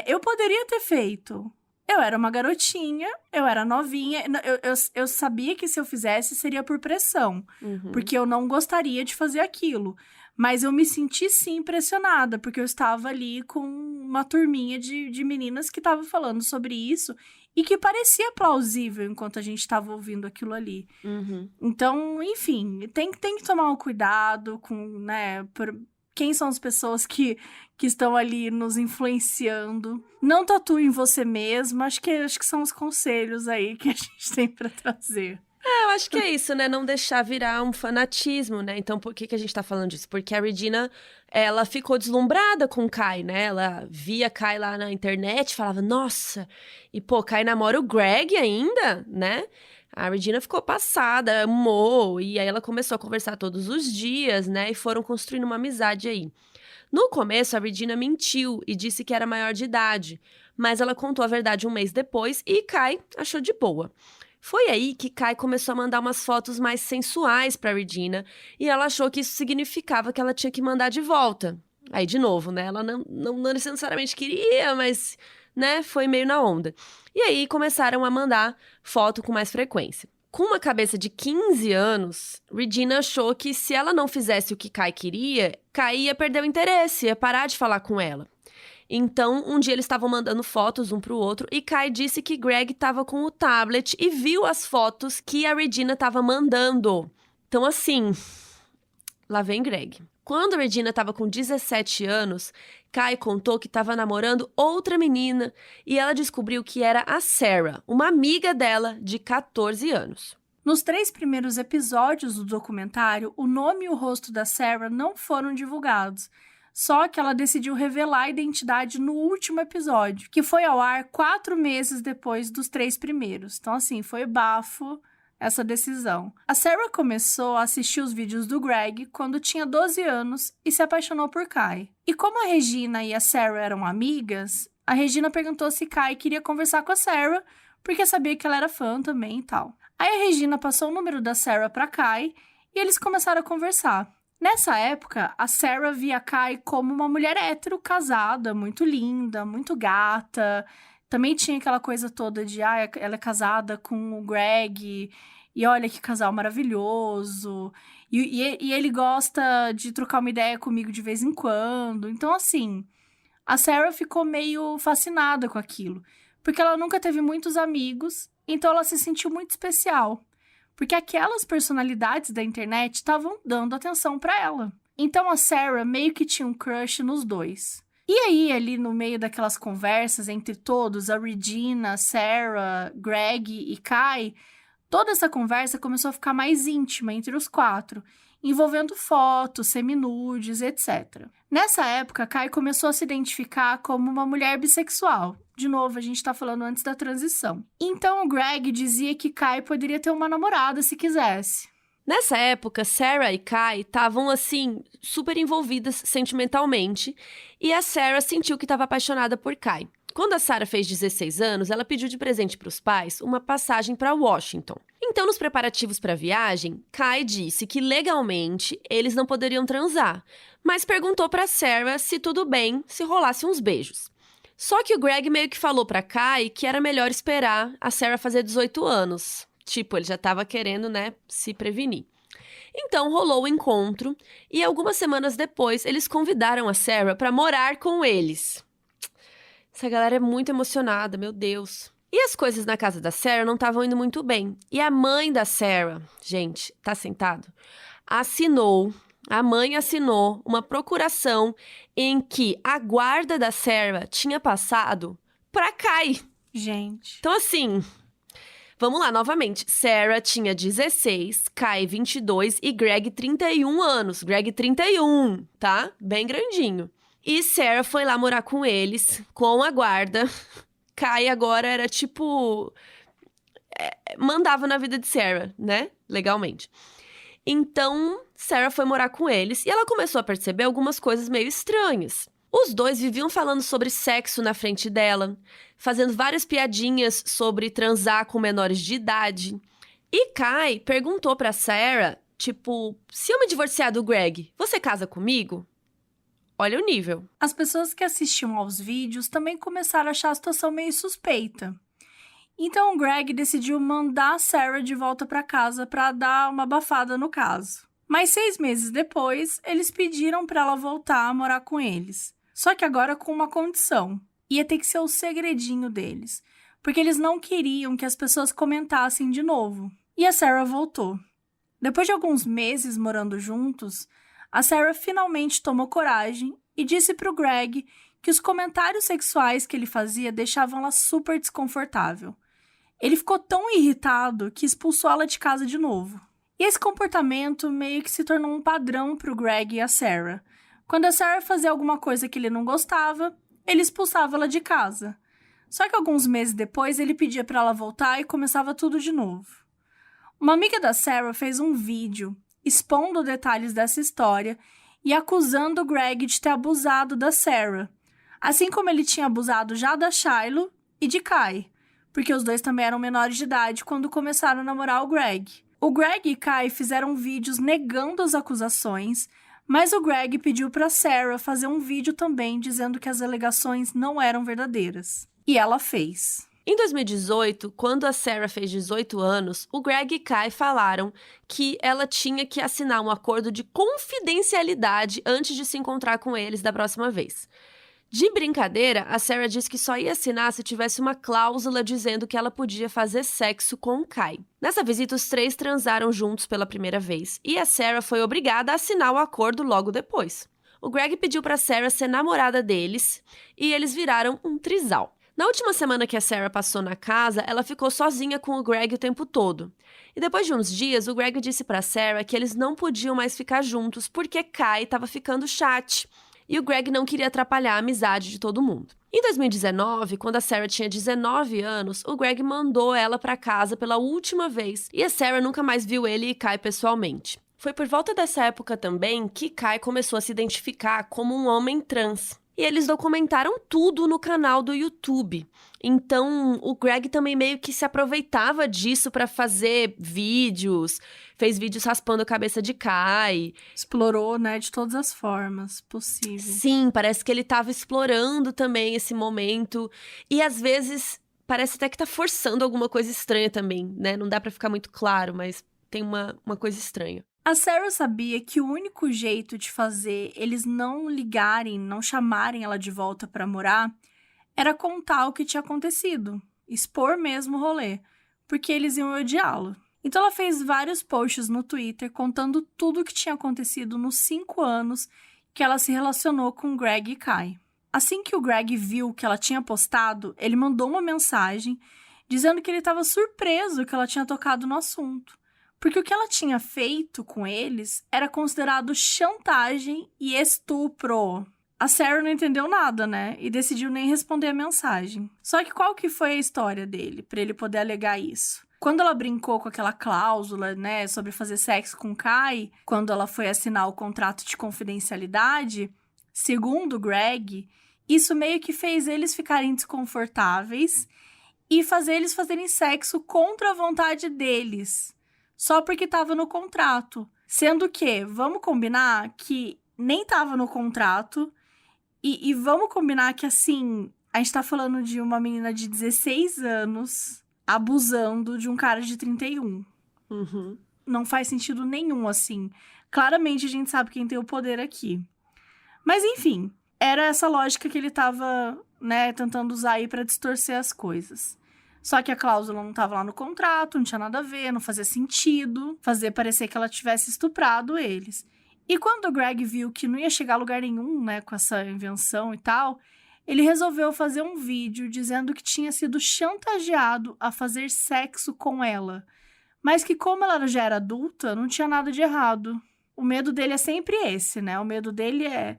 eu poderia ter feito... Eu era uma garotinha, eu era novinha, eu sabia que se eu fizesse seria por pressão, porque eu não gostaria de fazer aquilo. Mas eu me senti sim pressionada, porque eu estava ali com uma turminha de meninas que estavam falando sobre isso e que parecia plausível enquanto a gente estava ouvindo aquilo ali. Então, enfim, tem que tomar um cuidado com, né, quem são as pessoas que estão ali nos influenciando. Não tatue em você mesmo. Acho que são os conselhos aí que a gente tem pra trazer. Eu acho que é isso, né? Não deixar virar um fanatismo, né? Então, por que a gente tá falando disso? Porque a Regina, ela ficou deslumbrada com o Kai, né? Ela via Kai lá na internet, falava, nossa, e pô, Kai namora o Greg ainda, né? A Regina ficou passada, amou, e aí ela começou a conversar todos os dias, né? E foram construindo uma amizade aí. No começo, a Regina mentiu e disse que era maior de idade, mas ela contou a verdade um mês depois e Kai achou de boa. Foi aí que Kai começou a mandar umas fotos mais sensuais pra Regina e ela achou que isso significava que ela tinha que mandar de volta. Aí, de novo, né? Ela não necessariamente queria, mas, né, foi meio na onda. E aí começaram a mandar foto com mais frequência. Com uma cabeça de 15 anos, Regina achou que se ela não fizesse o que Kai queria, Kai ia perder o interesse, ia parar de falar com ela. Então, um dia eles estavam mandando fotos um pro outro e Kai disse que Greg estava com o tablet e viu as fotos que a Regina estava mandando. Então, assim, lá vem Greg. Quando a Regina estava com 17 anos, Kai contou que estava namorando outra menina e ela descobriu que era a Sarah, uma amiga dela de 14 anos. Nos 3 primeiros episódios do documentário, o nome e o rosto da Sarah não foram divulgados. Só que ela decidiu revelar a identidade no último episódio, que foi ao ar 4 meses depois dos 3 primeiros. Então, assim, foi bafo essa decisão. A Sarah começou a assistir os vídeos do Greg quando tinha 12 anos e se apaixonou por Kai. E como a Regina e a Sarah eram amigas, a Regina perguntou se Kai queria conversar com a Sarah, porque sabia que ela era fã também e tal. Aí a Regina passou o número da Sarah para Kai e eles começaram a conversar. Nessa época, a Sarah via Kai como uma mulher hétero casada, muito linda, muito gata. Também tinha aquela coisa toda de, ela é casada com o Greg, e olha que casal maravilhoso. E ele gosta de trocar uma ideia comigo de vez em quando. Então, assim, a Sarah ficou meio fascinada com aquilo, porque ela nunca teve muitos amigos, então ela se sentiu muito especial. Porque aquelas personalidades da internet estavam dando atenção para ela. Então a Sarah meio que tinha um crush nos dois. E aí, ali no meio daquelas conversas entre todos, a Regina, Sarah, Greg e Kai, toda essa conversa começou a ficar mais íntima entre os 4, envolvendo fotos, seminudes, etc. Nessa época, Kai começou a se identificar como uma mulher bissexual. De novo, a gente está falando antes da transição. Então, o Greg dizia que Kai poderia ter uma namorada se quisesse. Nessa época, Sarah e Kai estavam, assim, super envolvidas sentimentalmente, e a Sarah sentiu que estava apaixonada por Kai. Quando a Sarah fez 16 anos, ela pediu de presente para os pais uma passagem para Washington. Então, nos preparativos para a viagem, Kai disse que legalmente eles não poderiam transar, mas perguntou para Sarah se tudo bem se rolasse uns beijos. Só que o Greg meio que falou para Kai que era melhor esperar a Sarah fazer 18 anos. Tipo, ele já estava querendo, né, se prevenir. Então, rolou o encontro e algumas semanas depois, eles convidaram a Sarah para morar com eles. Essa galera é muito emocionada, meu Deus. E as coisas na casa da Sarah não estavam indo muito bem. E a mãe da Sarah, gente, tá sentado? A mãe assinou uma procuração em que a guarda da Sarah tinha passado pra Kai. Gente. Então, assim, vamos lá novamente. Sarah tinha 16, Kai 22 e Greg 31 anos. Greg 31, tá? Bem grandinho. E Sarah foi lá morar com eles, com a guarda. Kai agora era tipo... mandava na vida de Sarah, né? Legalmente. Então, Sarah foi morar com eles e ela começou a perceber algumas coisas meio estranhas. Os dois viviam falando sobre sexo na frente dela, fazendo várias piadinhas sobre transar com menores de idade. E Kai perguntou pra Sarah, tipo, se eu me divorciar do Greg, você casa comigo? Olha o nível. As pessoas que assistiam aos vídeos também começaram a achar a situação meio suspeita. Então o Greg decidiu mandar a Sarah de volta para casa para dar uma abafada no caso. Mas 6 meses depois, eles pediram para ela voltar a morar com eles. Só que agora com uma condição. Ia ter que ser o segredinho deles. Porque eles não queriam que as pessoas comentassem de novo. E a Sarah voltou. Depois de alguns meses morando juntos, a Sarah finalmente tomou coragem e disse pro Greg que os comentários sexuais que ele fazia deixavam ela super desconfortável. Ele ficou tão irritado que expulsou ela de casa de novo. E esse comportamento meio que se tornou um padrão pro Greg e a Sarah. Quando a Sarah fazia alguma coisa que ele não gostava, ele expulsava ela de casa. Só que alguns meses depois ele pedia para ela voltar e começava tudo de novo. Uma amiga da Sarah fez um vídeo expondo detalhes dessa história e acusando o Greg de ter abusado da Sarah, assim como ele tinha abusado já da Shiloh e de Kai, porque os dois também eram menores de idade quando começaram a namorar o Greg. O Greg e Kai fizeram vídeos negando as acusações, mas o Greg pediu para Sarah fazer um vídeo também dizendo que as alegações não eram verdadeiras. E ela fez. Em 2018, quando a Sarah fez 18 anos, o Greg e Kai falaram que ela tinha que assinar um acordo de confidencialidade antes de se encontrar com eles da próxima vez. De brincadeira, a Sarah disse que só ia assinar se tivesse uma cláusula dizendo que ela podia fazer sexo com o Kai. Nessa visita, os 3 transaram juntos pela primeira vez, e a Sarah foi obrigada a assinar o acordo logo depois. O Greg pediu para Sarah ser namorada deles, e eles viraram um trisal. Na última semana que a Sarah passou na casa, ela ficou sozinha com o Greg o tempo todo. E depois de uns dias, o Greg disse para Sarah que eles não podiam mais ficar juntos porque Kai estava ficando chato. E o Greg não queria atrapalhar a amizade de todo mundo. Em 2019, quando a Sarah tinha 19 anos, o Greg mandou ela para casa pela última vez e a Sarah nunca mais viu ele e Kai pessoalmente. Foi por volta dessa época também que Kai começou a se identificar como um homem trans. E eles documentaram tudo no canal do YouTube. Então, o Greg também meio que se aproveitava disso para fazer vídeos, fez vídeos raspando a cabeça de Kai. Explorou, né, de todas as formas possíveis. Sim, parece que ele estava explorando também esse momento. E às vezes, parece até que tá forçando alguma coisa estranha também, né? Não dá para ficar muito claro, mas tem uma coisa estranha. A Sarah sabia que o único jeito de fazer eles não ligarem, não chamarem ela de volta para morar, era contar o que tinha acontecido, expor mesmo o rolê, porque eles iam odiá-lo. Então ela fez vários posts no Twitter contando tudo o que tinha acontecido nos 5 anos que ela se relacionou com Greg e Kai. Assim que o Greg viu o que ela tinha postado, ele mandou uma mensagem dizendo que ele estava surpreso que ela tinha tocado no assunto. Porque o que ela tinha feito com eles era considerado chantagem e estupro. A Sarah não entendeu nada, né? E decidiu nem responder a mensagem. Só que qual que foi a história dele, pra ele poder alegar isso? Quando ela brincou com aquela cláusula, né, sobre fazer sexo com Kai, quando ela foi assinar o contrato de confidencialidade, segundo o Greg, isso meio que fez eles ficarem desconfortáveis e fazer eles fazerem sexo contra a vontade deles. Só porque estava no contrato. Sendo que, vamos combinar que nem estava no contrato. E vamos combinar que, assim, a gente tá falando de uma menina de 16 anos abusando de um cara de 31. Uhum. Não faz sentido nenhum, assim. Claramente a gente sabe quem tem o poder aqui. Mas, enfim, era essa lógica que ele tava, né, tentando usar aí pra distorcer as coisas. Só que a cláusula não tava lá no contrato, não tinha nada a ver, não fazia sentido fazer parecer que ela tivesse estuprado eles. E quando o Greg viu que não ia chegar a lugar nenhum, né, com essa invenção e tal, ele resolveu fazer um vídeo dizendo que tinha sido chantageado a fazer sexo com ela, mas que como ela já era adulta, não tinha nada de errado. O medo dele é sempre esse, né? O medo dele é: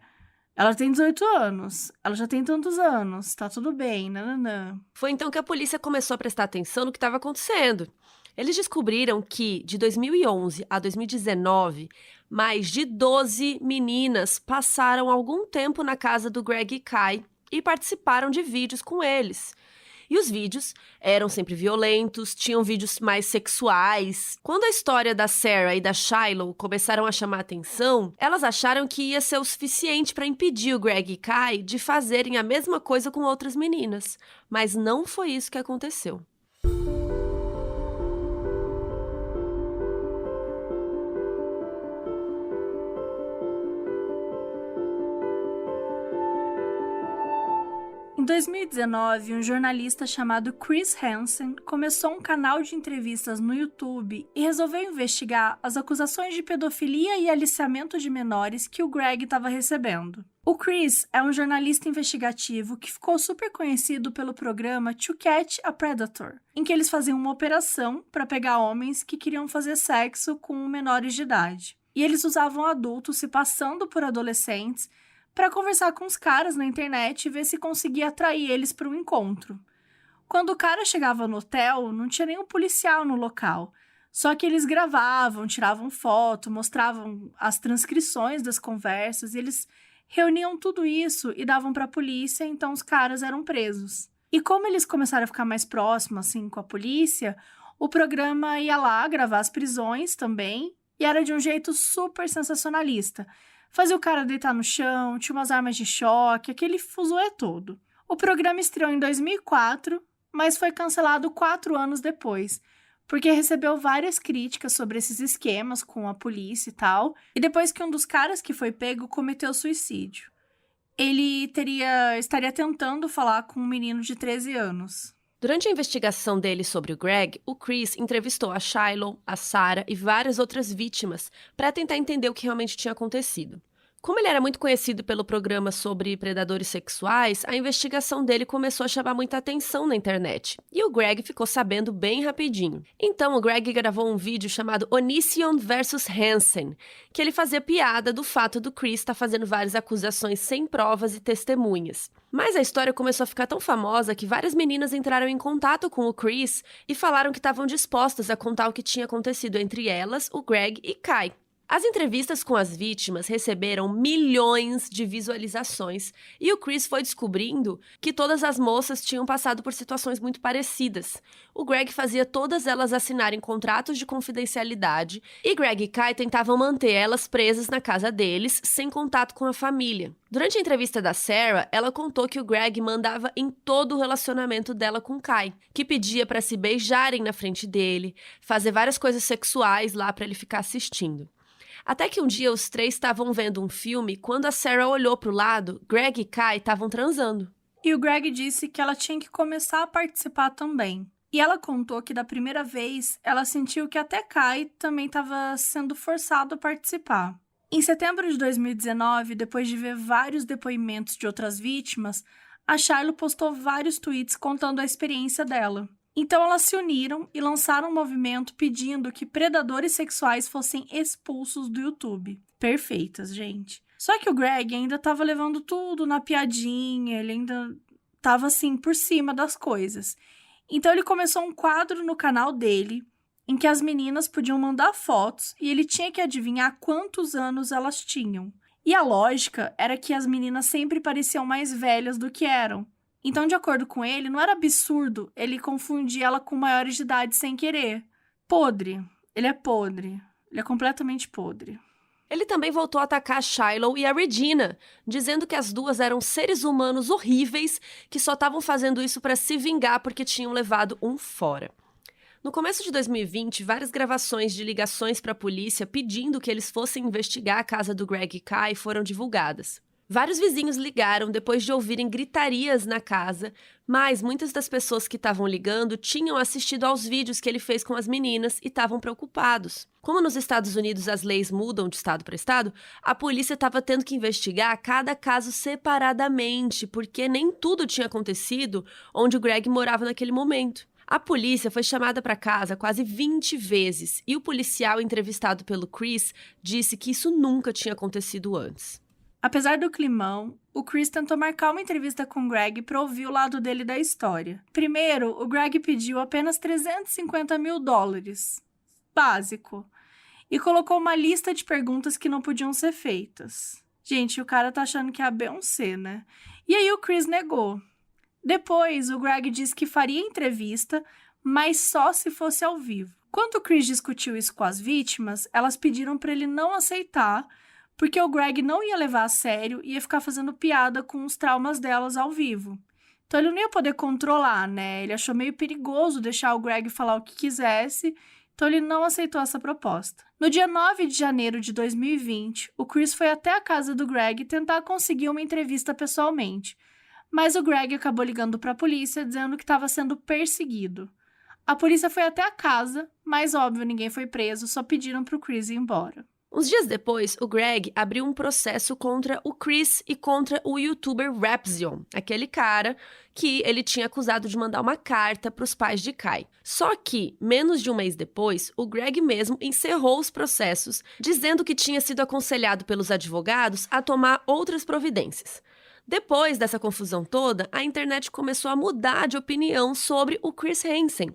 ela tem 18 anos, ela já tem tantos anos, tá tudo bem, nananã. Foi então que a polícia começou a prestar atenção no que estava acontecendo. Eles descobriram que, de 2011 a 2019, mais de 12 meninas passaram algum tempo na casa do Greg e Kai e participaram de vídeos com eles. E os vídeos eram sempre violentos, tinham vídeos mais sexuais. Quando a história da Sarah e da Shiloh começaram a chamar atenção, elas acharam que ia ser o suficiente para impedir o Greg e Kai de fazerem a mesma coisa com outras meninas. Mas não foi isso que aconteceu. Em 2019, um jornalista chamado Chris Hansen começou um canal de entrevistas no YouTube e resolveu investigar as acusações de pedofilia e aliciamento de menores que o Greg estava recebendo. O Chris é um jornalista investigativo que ficou super conhecido pelo programa To Catch a Predator, em que eles faziam uma operação para pegar homens que queriam fazer sexo com menores de idade. E eles usavam adultos se passando por adolescentes para conversar com os caras na internet e ver se conseguia atrair eles para um encontro. Quando o cara chegava no hotel, não tinha nenhum policial no local. Só que eles gravavam, tiravam foto, mostravam as transcrições das conversas, e eles reuniam tudo isso e davam para a polícia, então os caras eram presos. E como eles começaram a ficar mais próximos assim, com a polícia, o programa ia lá gravar as prisões também, e era de um jeito super sensacionalista. Fazia o cara deitar no chão, tinha umas armas de choque, aquele fuzuê todo. O programa estreou em 2004 mas foi cancelado 4 anos depois, porque recebeu várias críticas sobre esses esquemas com a polícia e tal, e depois que um dos caras que foi pego cometeu suicídio. Ele estaria tentando falar com um menino de 13 anos. Durante a investigação dele sobre o Greg, o Chris entrevistou a Shiloh, a Sarah e várias outras vítimas para tentar entender o que realmente tinha acontecido. Como ele era muito conhecido pelo programa sobre predadores sexuais, a investigação dele começou a chamar muita atenção na internet. E o Greg ficou sabendo bem rapidinho. Então, o Greg gravou um vídeo chamado Onision vs. Hansen, que ele fazia piada do fato do Chris estar fazendo várias acusações sem provas e testemunhas. Mas a história começou a ficar tão famosa que várias meninas entraram em contato com o Chris e falaram que estavam dispostas a contar o que tinha acontecido entre elas, o Greg e Kai. As entrevistas com as vítimas receberam milhões de visualizações e o Chris foi descobrindo que todas as moças tinham passado por situações muito parecidas. O Greg fazia todas elas assinarem contratos de confidencialidade e Greg e Kai tentavam manter elas presas na casa deles, sem contato com a família. Durante a entrevista da Sarah, ela contou que o Greg mandava em todo o relacionamento dela com Kai, que pedia para se beijarem na frente dele, fazer várias coisas sexuais lá para ele ficar assistindo. Até que um dia os três estavam vendo um filme, quando a Sarah olhou pro lado, Greg e Kai estavam transando. E o Greg disse que ela tinha que começar a participar também. E ela contou que da primeira vez, ela sentiu que até Kai também estava sendo forçado a participar. Em setembro de 2019, depois de ver vários depoimentos de outras vítimas, a Shiloh postou vários tweets contando a experiência dela. Então elas se uniram e lançaram um movimento pedindo que predadores sexuais fossem expulsos do YouTube. Perfeitas, gente. Só que o Greg ainda estava levando tudo na piadinha, ele ainda estava assim por cima das coisas. Então ele começou um quadro no canal dele em que as meninas podiam mandar fotos e ele tinha que adivinhar quantos anos elas tinham. E a lógica era que as meninas sempre pareciam mais velhas do que eram. Então, de acordo com ele, não era absurdo ele confundir ela com maiores de idade sem querer. Podre. Ele é podre. Ele é completamente podre. Ele também voltou a atacar a Shiloh e a Regina, dizendo que as duas eram seres humanos horríveis que só estavam fazendo isso para se vingar porque tinham levado um fora. No começo de 2020, várias gravações de ligações para a polícia pedindo que eles fossem investigar a casa do Greg e Kai foram divulgadas. Vários vizinhos ligaram depois de ouvirem gritarias na casa, mas muitas das pessoas que estavam ligando tinham assistido aos vídeos que ele fez com as meninas e estavam preocupados. Como nos Estados Unidos as leis mudam de estado para estado, a polícia estava tendo que investigar cada caso separadamente, porque nem tudo tinha acontecido onde o Greg morava naquele momento. A polícia foi chamada para casa quase 20 vezes e o policial entrevistado pelo Chris disse que isso nunca tinha acontecido antes. Apesar do climão, o Chris tentou marcar uma entrevista com o Greg para ouvir o lado dele da história. Primeiro, o Greg pediu apenas $350 mil, básico, e colocou uma lista de perguntas que não podiam ser feitas. Gente, o cara tá achando que é a Beyoncé, né? E aí o Chris negou. Depois, o Greg disse que faria entrevista, mas só se fosse ao vivo. Quando o Chris discutiu isso com as vítimas, elas pediram para ele não aceitar, porque o Greg não ia levar a sério e ia ficar fazendo piada com os traumas delas ao vivo. Então ele não ia poder controlar, né? Ele achou meio perigoso deixar o Greg falar o que quisesse, então ele não aceitou essa proposta. No dia 9 de janeiro de 2020, o Chris foi até a casa do Greg tentar conseguir uma entrevista pessoalmente, mas o Greg acabou ligando para a polícia dizendo que estava sendo perseguido. A polícia foi até a casa, mas óbvio, ninguém foi preso, só pediram para o Chris ir embora. Uns dias depois, o Greg abriu um processo contra o Chris e contra o youtuber Rapzion, aquele cara que ele tinha acusado de mandar uma carta para os pais de Kai. Só que, menos de um mês depois, o Greg mesmo encerrou os processos, dizendo que tinha sido aconselhado pelos advogados a tomar outras providências. Depois dessa confusão toda, a internet começou a mudar de opinião sobre o Chris Hansen.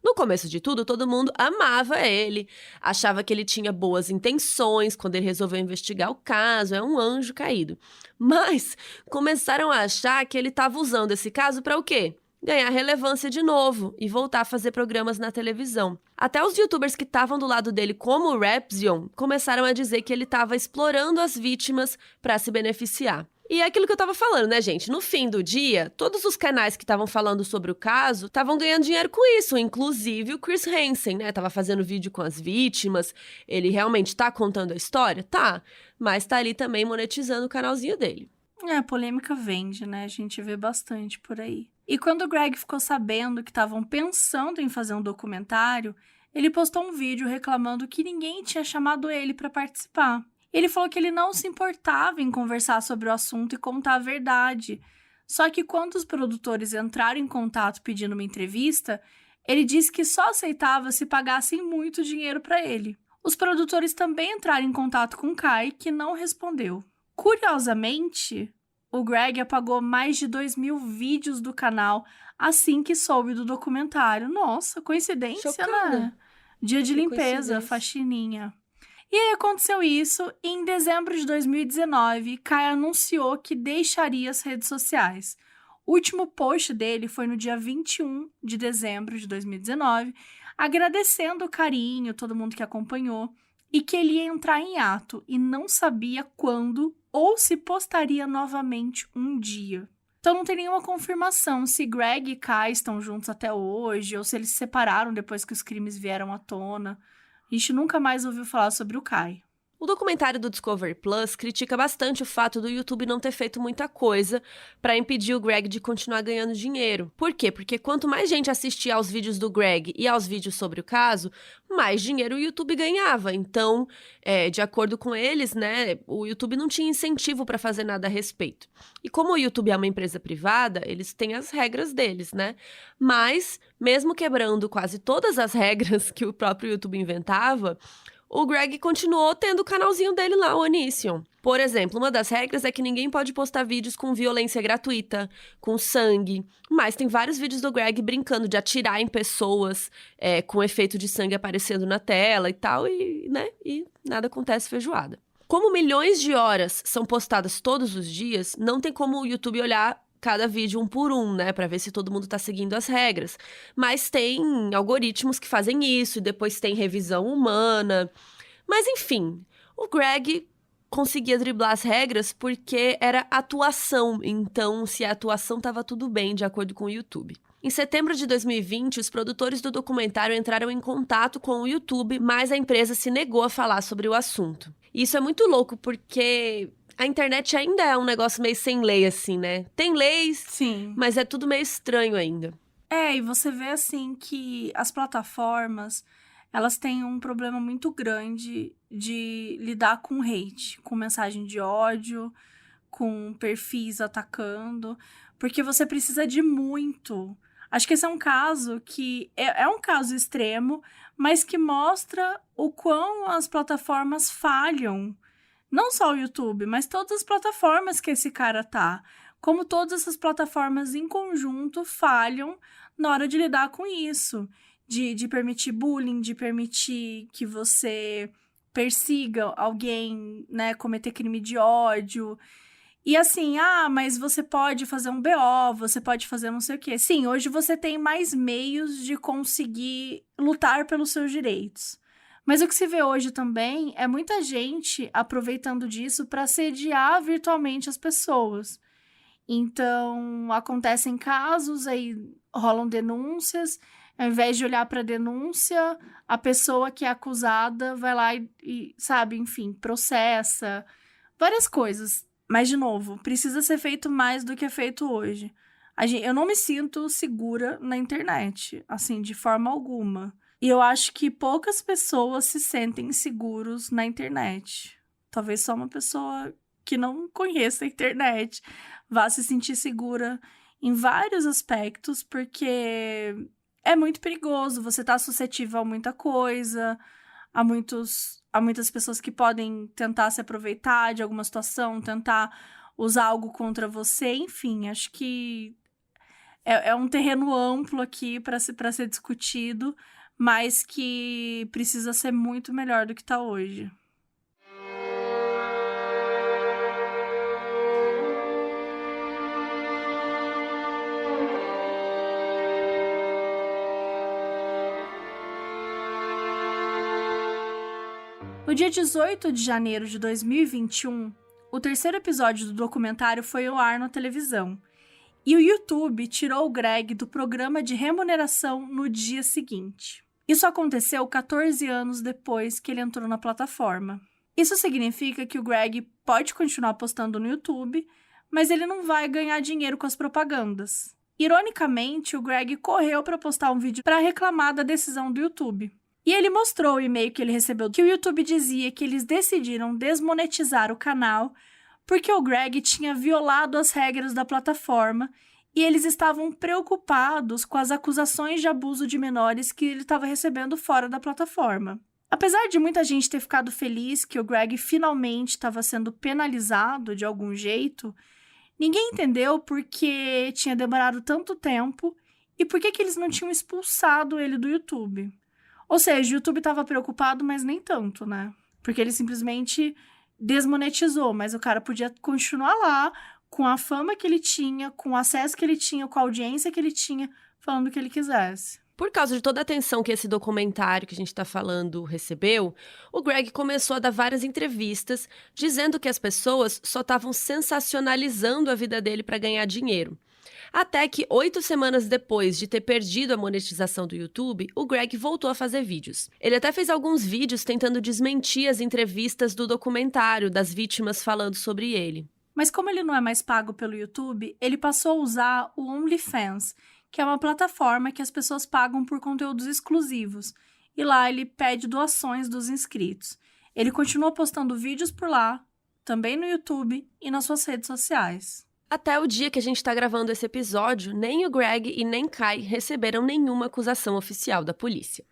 No começo de tudo, todo mundo amava ele, achava que ele tinha boas intenções quando ele resolveu investigar o caso, é um anjo caído. Mas começaram a achar que ele estava usando esse caso para o quê? Ganhar relevância de novo e voltar a fazer programas na televisão. Até os youtubers que estavam do lado dele, como o Rapzion, começaram a dizer que ele estava explorando as vítimas para se beneficiar. E é aquilo que eu tava falando, né, gente? No fim do dia, todos os canais que estavam falando sobre o caso estavam ganhando dinheiro com isso, inclusive o Chris Hansen, né? Tava fazendo vídeo com as vítimas, ele realmente tá contando a história? Tá, mas tá ali também monetizando o canalzinho dele. Polêmica vende, né? A gente vê bastante por aí. E quando o Greg ficou sabendo que estavam pensando em fazer um documentário, ele postou um vídeo reclamando que ninguém tinha chamado ele para participar. Ele falou que ele não se importava em conversar sobre o assunto e contar a verdade. Só que quando os produtores entraram em contato pedindo uma entrevista, ele disse que só aceitava se pagassem muito dinheiro para ele. Os produtores também entraram em contato com Kai, que não respondeu. Curiosamente, o Greg apagou mais de 2.000 vídeos do canal assim que soube do documentário. Nossa, coincidência, Chocada. né? Dia de Que limpeza, coincidência. faxininha. E aí aconteceu isso, e em dezembro de 2019, Kai anunciou que deixaria as redes sociais. O último post dele foi no dia 21 de dezembro de 2019, agradecendo o carinho, todo mundo que acompanhou, e que ele ia entrar em ato e não sabia quando ou se postaria novamente um dia. Então não tem nenhuma confirmação se Greg e Kai estão juntos até hoje ou se eles se separaram depois que os crimes vieram à tona. A gente nunca mais ouviu falar sobre o Kai. O documentário do Discovery Plus critica bastante o fato do YouTube não ter feito muita coisa para impedir o Greg de continuar ganhando dinheiro. Por quê? Porque quanto mais gente assistia aos vídeos do Greg e aos vídeos sobre o caso, mais dinheiro o YouTube ganhava. Então, de acordo com eles, né, o YouTube não tinha incentivo para fazer nada a respeito. E como o YouTube é uma empresa privada, eles têm as regras deles, né? Mas, mesmo quebrando quase todas as regras que o próprio YouTube inventava, o Greg continuou tendo o canalzinho dele lá, o Onision. Por exemplo, uma das regras é que ninguém pode postar vídeos com violência gratuita, com sangue. Mas tem vários vídeos do Greg brincando de atirar em pessoas, com efeito de sangue aparecendo na tela e tal, e nada acontece feijoada. Como milhões de horas são postadas todos os dias, não tem como o YouTube olhar cada vídeo um por um, né, pra ver se todo mundo tá seguindo as regras. Mas tem algoritmos que fazem isso, e depois tem revisão humana. Mas enfim, o Greg conseguia driblar as regras porque era atuação, então se a atuação tava tudo bem, de acordo com o YouTube. Em setembro de 2020, os produtores do documentário entraram em contato com o YouTube, mas a empresa se negou a falar sobre o assunto. E isso é muito louco porque a internet ainda é um negócio meio sem lei, assim, né? Tem leis, Sim. mas é tudo meio estranho ainda. E você vê, assim, que as plataformas, elas têm um problema muito grande de lidar com hate, com mensagem de ódio, com perfis atacando, porque você precisa de muito. Acho que esse é um caso que é um caso extremo, mas que mostra o quão as plataformas falham. Não só o YouTube, mas todas as plataformas que esse cara tá. Como todas essas plataformas em conjunto falham na hora de lidar com isso. De permitir bullying, de permitir que você persiga alguém, né, cometer crime de ódio. E assim, mas você pode fazer um BO, você pode fazer não sei o quê. Sim, hoje você tem mais meios de conseguir lutar pelos seus direitos. Mas o que se vê hoje também é muita gente aproveitando disso para assediar virtualmente as pessoas. Então, acontecem casos, aí rolam denúncias, ao invés de olhar para a denúncia, a pessoa que é acusada vai lá e, sabe, enfim, processa. Várias coisas. Mas, de novo, precisa ser feito mais do que é feito hoje. Eu não me sinto segura na internet, assim, de forma alguma. E eu acho que poucas pessoas se sentem seguros na internet. Talvez só uma pessoa que não conheça a internet vá se sentir segura em vários aspectos, porque é muito perigoso. Você tá suscetível a muita coisa, a muitas pessoas que podem tentar se aproveitar de alguma situação, tentar usar algo contra você. Enfim, acho que é um terreno amplo aqui para ser discutido, mas que precisa ser muito melhor do que está hoje. No dia 18 de janeiro de 2021, o terceiro episódio do documentário foi ao ar na televisão. E o YouTube tirou o Greg do programa de remuneração no dia seguinte. Isso aconteceu 14 anos depois que ele entrou na plataforma. Isso significa que o Greg pode continuar postando no YouTube, mas ele não vai ganhar dinheiro com as propagandas. Ironicamente, o Greg correu para postar um vídeo para reclamar da decisão do YouTube. E ele mostrou o e-mail que ele recebeu, que o YouTube dizia que eles decidiram desmonetizar o canal porque o Greg tinha violado as regras da plataforma e eles estavam preocupados com as acusações de abuso de menores que ele estava recebendo fora da plataforma. Apesar de muita gente ter ficado feliz que o Greg finalmente estava sendo penalizado de algum jeito, ninguém entendeu por que tinha demorado tanto tempo e por que eles não tinham expulsado ele do YouTube. Ou seja, o YouTube estava preocupado, mas nem tanto, né? Porque ele simplesmente desmonetizou, mas o cara podia continuar lá com a fama que ele tinha, com o acesso que ele tinha, com a audiência que ele tinha, falando o que ele quisesse. Por causa de toda a atenção que esse documentário que a gente está falando recebeu, o Greg começou a dar várias entrevistas dizendo que as pessoas só estavam sensacionalizando a vida dele para ganhar dinheiro. Até que 8 semanas depois de ter perdido a monetização do YouTube, o Greg voltou a fazer vídeos. Ele até fez alguns vídeos tentando desmentir as entrevistas do documentário, das vítimas falando sobre ele. Mas como ele não é mais pago pelo YouTube, ele passou a usar o OnlyFans, que é uma plataforma que as pessoas pagam por conteúdos exclusivos. E lá ele pede doações dos inscritos. Ele continua postando vídeos por lá, também no YouTube e nas suas redes sociais. Até o dia que a gente está gravando esse episódio, nem o Greg e nem Kai receberam nenhuma acusação oficial da polícia.